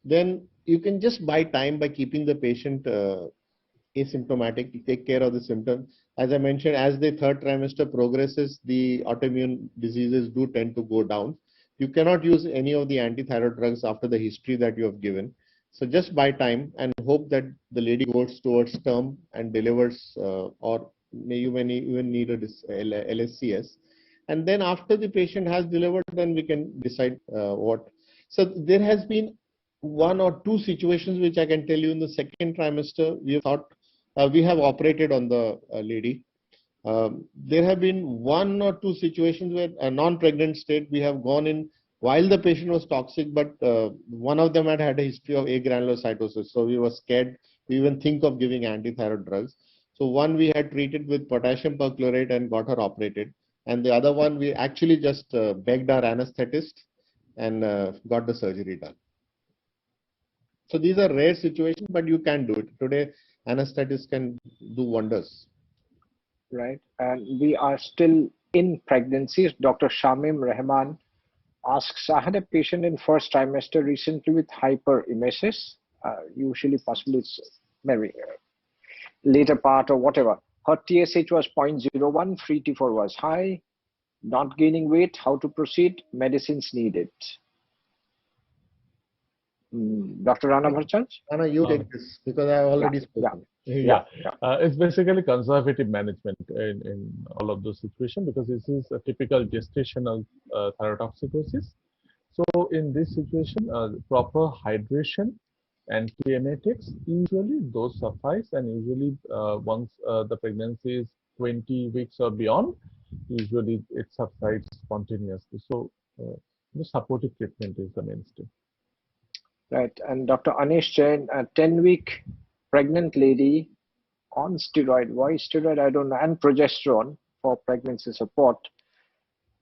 then you can just buy time by keeping the patient asymptomatic, take care of the symptoms. As I mentioned, as the third trimester progresses, the autoimmune diseases do tend to go down. You cannot use any of the anti-thyroid drugs after the history that you have given. So just buy time and hope that the lady goes towards term and delivers, or may you may even need a LSCS. And then after the patient has delivered, then we can decide what. So there has been one or two situations which I can tell you in the second trimester. We thought we have operated on the lady. There have been one or two situations where a non-pregnant state we have gone in while the patient was toxic, but one of them had had a history of agranulocytosis. So we were scared to even think of giving anti-thyroid drugs. So one we had treated with potassium perchlorate and got her operated. And the other one we actually just begged our anesthetist and got the surgery done. So these are rare situations, but you can do it. Today, anesthetists can do wonders. Right. And we are still in pregnancies. Dr. Shamim Rahman asks, I had a patient in first trimester recently with hyperemesis, usually possibly it's maybe later part or whatever. Her TSH was 0.01, free T4 was high, not gaining weight, how to proceed, medicines needed. Dr. Rana Bharchand? Rana, you take this because I already spoken. Yeah. It's basically conservative management in all of those situations because this is a typical gestational thyrotoxicosis. So in this situation, proper hydration and kinematics, usually those suffice, and usually once the pregnancy is 20 weeks or beyond, usually it subsides spontaneously. So the supportive treatment is the mainstay. Right, and Dr. Anish Jain, a 10-week pregnant lady on steroid, why steroid, I don't know, and progesterone for pregnancy support,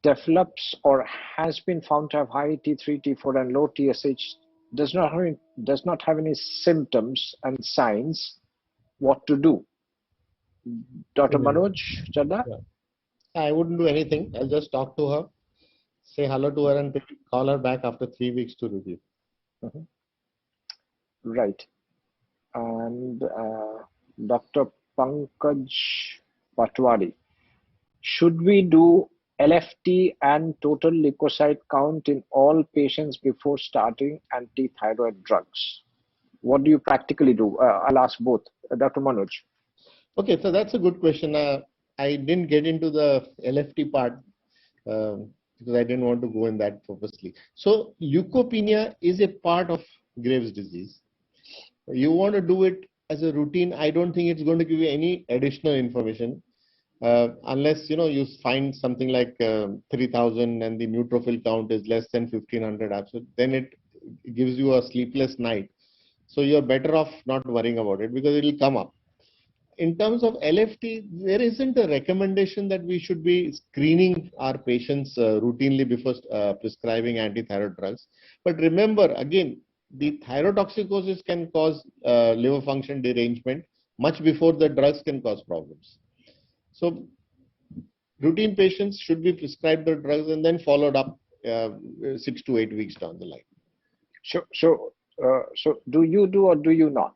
develops or has been found to have high T3, T4 and low TSH, does not have any symptoms and signs, what to do? Dr. Manoj Chadha? Yeah. I wouldn't do anything. I'll just talk to her, say hello to her and call her back after 3 weeks to review. Right. And Dr. Pankaj Patwari, should we do LFT and total leukocyte count in all patients before starting anti-thyroid drugs? What do you practically do? I'll ask both. Dr. Manoj. Okay, so that's a good question. I didn't get into the LFT part because I didn't want to go in that purposely. So leukopenia is a part of Graves' disease. You want to do it as a routine. I don't think it's going to give you any additional information unless you find something like 3000 and the neutrophil count is less than 1500 absolute. Then it gives you a sleepless night. So you're better off not worrying about it because it will come up. In terms of LFT, there isn't a recommendation that we should be screening our patients routinely before prescribing anti-thyroid drugs. But remember, again, the thyrotoxicosis can cause liver function derangement much before the drugs can cause problems. So routine patients should be prescribed the drugs and then followed up 6 to 8 weeks down the line. So do you do or do you not?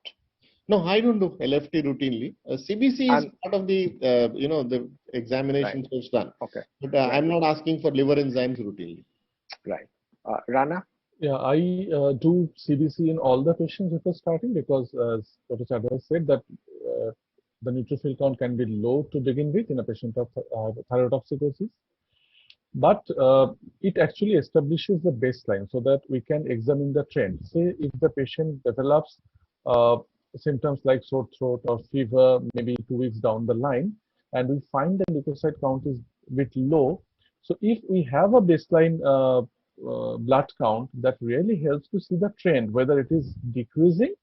No, I don't do LFT routinely. CBC is part of the the examinations was done. Okay. But I'm not asking for liver enzymes routinely. Right. Rana? Yeah, I do CBC in all the patients before starting because, as Dr. Chadha said, that the neutrophil count can be low to begin with in a patient of thyrotoxicosis. But it actually establishes the baseline so that we can examine the trend. Say if the patient develops symptoms like sore throat or fever maybe 2 weeks down the line, and we find the leukocyte count is a bit low. So if we have a baseline blood count that really helps to see the trend, whether it is decreasing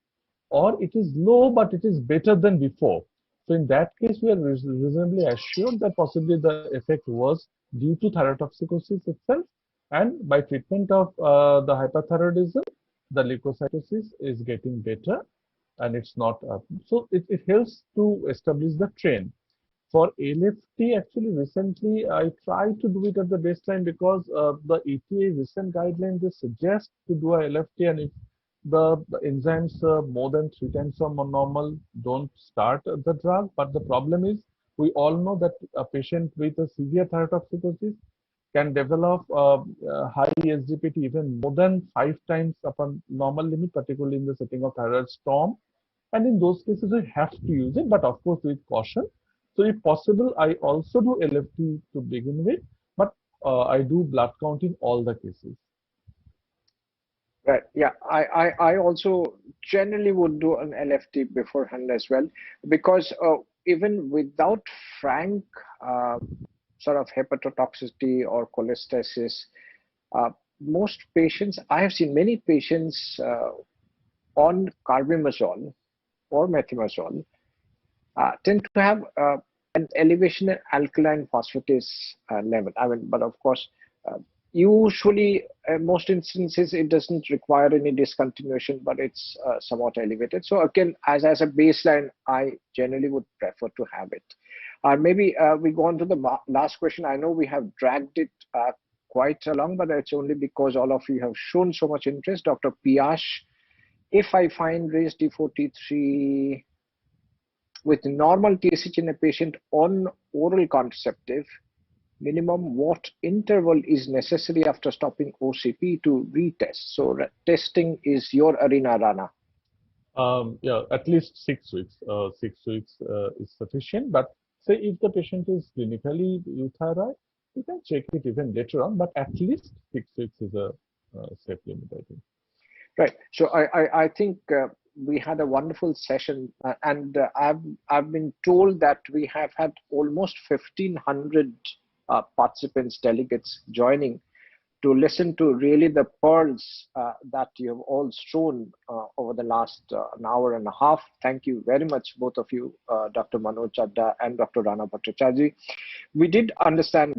or it is low, but it is better than before. So in that case, we are reasonably assured that possibly the effect was due to thyrotoxicosis itself, and by treatment of the hyperthyroidism, the leukocytosis is getting better, and it's not up. So it helps to establish the trend. For LFT, actually, recently I tried to do it at the baseline because the ETA recent guidelines they suggest to do a LFT, and if the enzymes more than 3 times from normal, don't start the drug. But the problem is, we all know that a patient with a severe thyrotoxicosis can develop high SGPT even more than 5 times upon normal limit, particularly in the setting of thyroid storm. And in those cases, we have to use it, but of course with caution. So if possible, I also do LFT to begin with, but I do blood count in all the cases. Right. Yeah. I also generally would do an LFT beforehand as well, because even without frank sort of hepatotoxicity or cholestasis, uh, most patients, I have seen many patients on carbimazole or methimazole tend to have an elevation in alkaline phosphatase level. I mean, but of course, usually, most instances, it doesn't require any discontinuation, but it's somewhat elevated. So again, as a baseline, I generally would prefer to have it. Maybe we go on to the last question. I know we have dragged it quite along, but it's only because all of you have shown so much interest. Dr. Piyash, if I find raised D43 with normal TSH in a patient on oral contraceptive, minimum what interval is necessary after stopping OCP to retest? So testing is your arena, Rana. Yeah, at least 6 weeks. 6 weeks is sufficient. But say if the patient is clinically euthyroid, you can check it even later on. But at least 6 weeks is a safe limit, I think. Right. So I think we had a wonderful session, and I've been told that we have had almost 1,500 participants, delegates joining to listen to really the pearls that you have all shown over the last an hour and a half. Thank you very much, both of you, Dr. Manoj Chadda and Dr. Rana Bhattacharjee. We did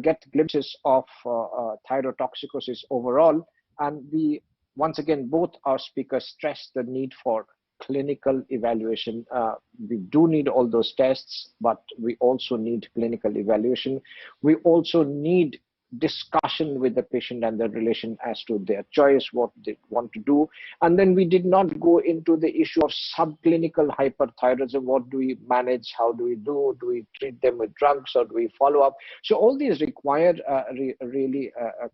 get glimpses of thyrotoxicosis overall, and once again, both our speakers stressed the need for clinical evaluation. We do need all those tests, but we also need clinical evaluation. We also need discussion with the patient and the relation as to their choice, what they want to do. And then we did not go into the issue of subclinical hyperthyroidism. What do we manage? How do we do? Do we treat them with drugs or do we follow up? So all these require really a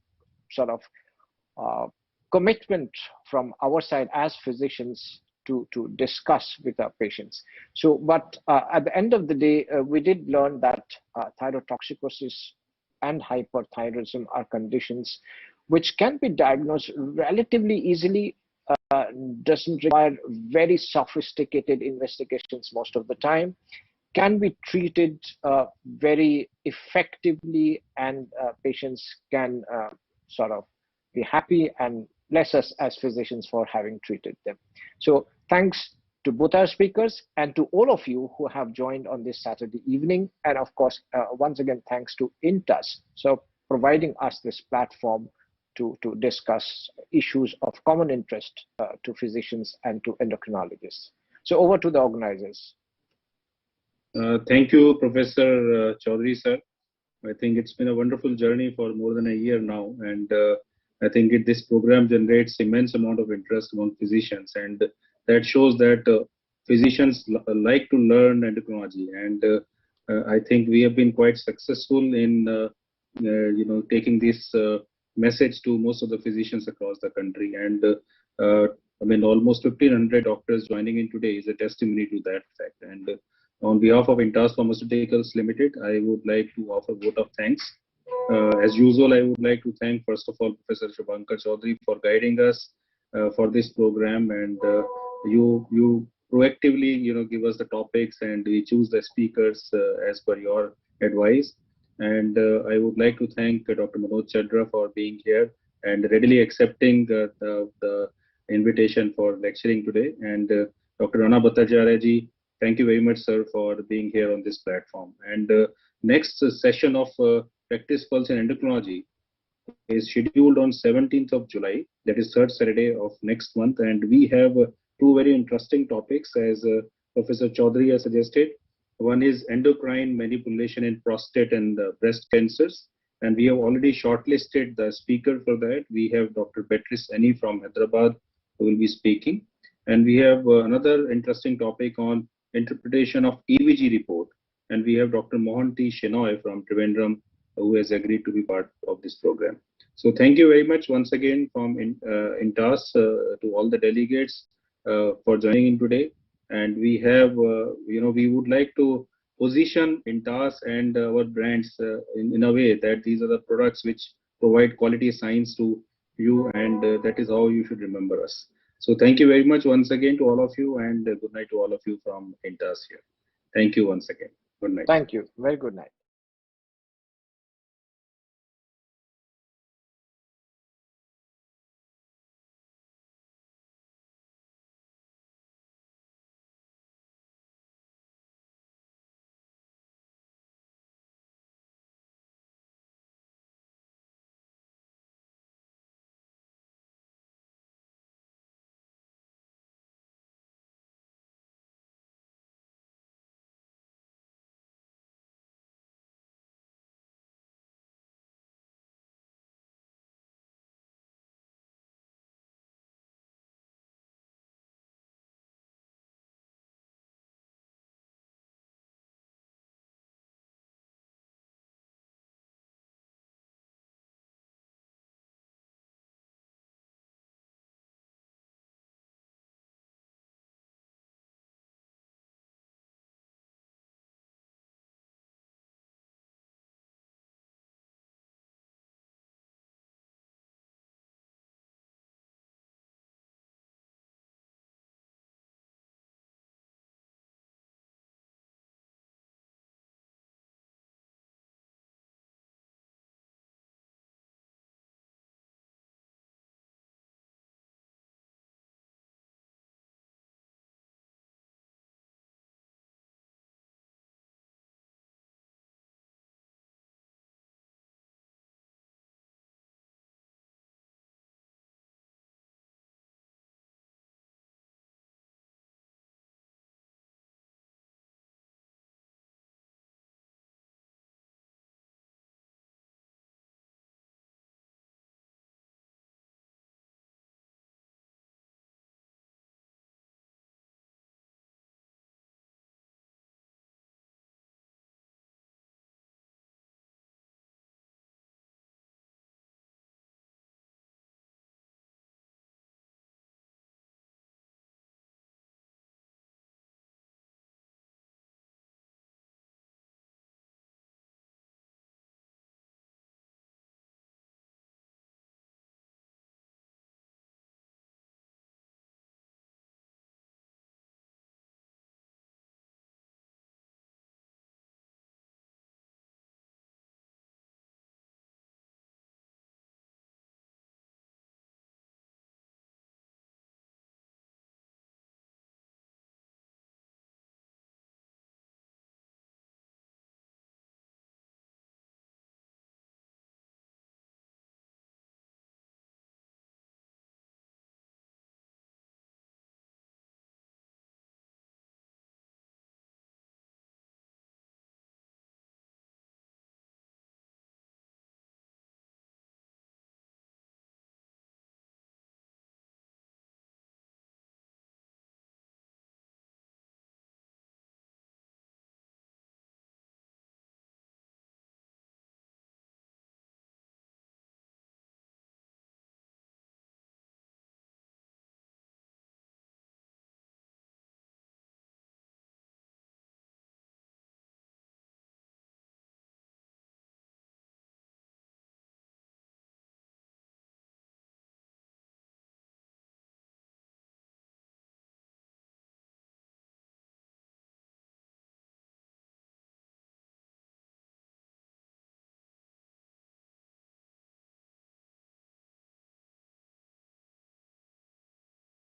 sort of commitment from our side as physicians to discuss with our patients. So, but at the end of the day, we did learn that thyrotoxicosis and hyperthyroidism are conditions which can be diagnosed relatively easily, doesn't require very sophisticated investigations most of the time, can be treated very effectively, and patients can sort of be happy and bless us as physicians for having treated them. So thanks to both our speakers and to all of you who have joined on this Saturday evening. And of course, once again, thanks to Intas, so providing us this platform to discuss issues of common interest to physicians and to endocrinologists. So over to the organizers. Thank you, Professor Chaudhary, sir. I think it's been a wonderful journey for more than a year now, and I think this program generates immense amount of interest among physicians, and that shows that physicians like to learn endocrinology, and I think we have been quite successful in taking this message to most of the physicians across the country, and I mean almost 1,500 doctors joining in today is a testimony to that fact. And on behalf of Intas Pharmaceuticals Limited, I would like to offer a vote of thanks. As usual, I would like to thank first of all Professor Shubhankar Chaudhary for guiding us for this program, and you proactively give us the topics and we choose the speakers as per your advice. And I would like to thank Dr. Manoj Chadda for being here and readily accepting the invitation for lecturing today. And Dr. Rana Bhattacharya ji, thank you very much, sir, for being here on this platform. And next session of Practice Pulse in Endocrinology is scheduled on 17th of July, that is third Saturday of next month. And we have two very interesting topics, as Professor Chaudhary has suggested. One is endocrine manipulation in prostate and breast cancers. And we have already shortlisted the speaker for that. We have Dr. Beatrice Annie from Hyderabad who will be speaking. And we have another interesting topic on interpretation of EVG report. And we have Dr. Mohan T. Shenoy from Trivandrum who has agreed to be part of this program. So thank you very much once again from INTAS to all the delegates for joining in today. And we have, we would like to position INTAS and our brands in a way that these are the products which provide quality science to you, and that is how you should remember us. So thank you very much once again to all of you, and good night to all of you from INTAS here. Thank you once again. Good night. Thank you. Very good night.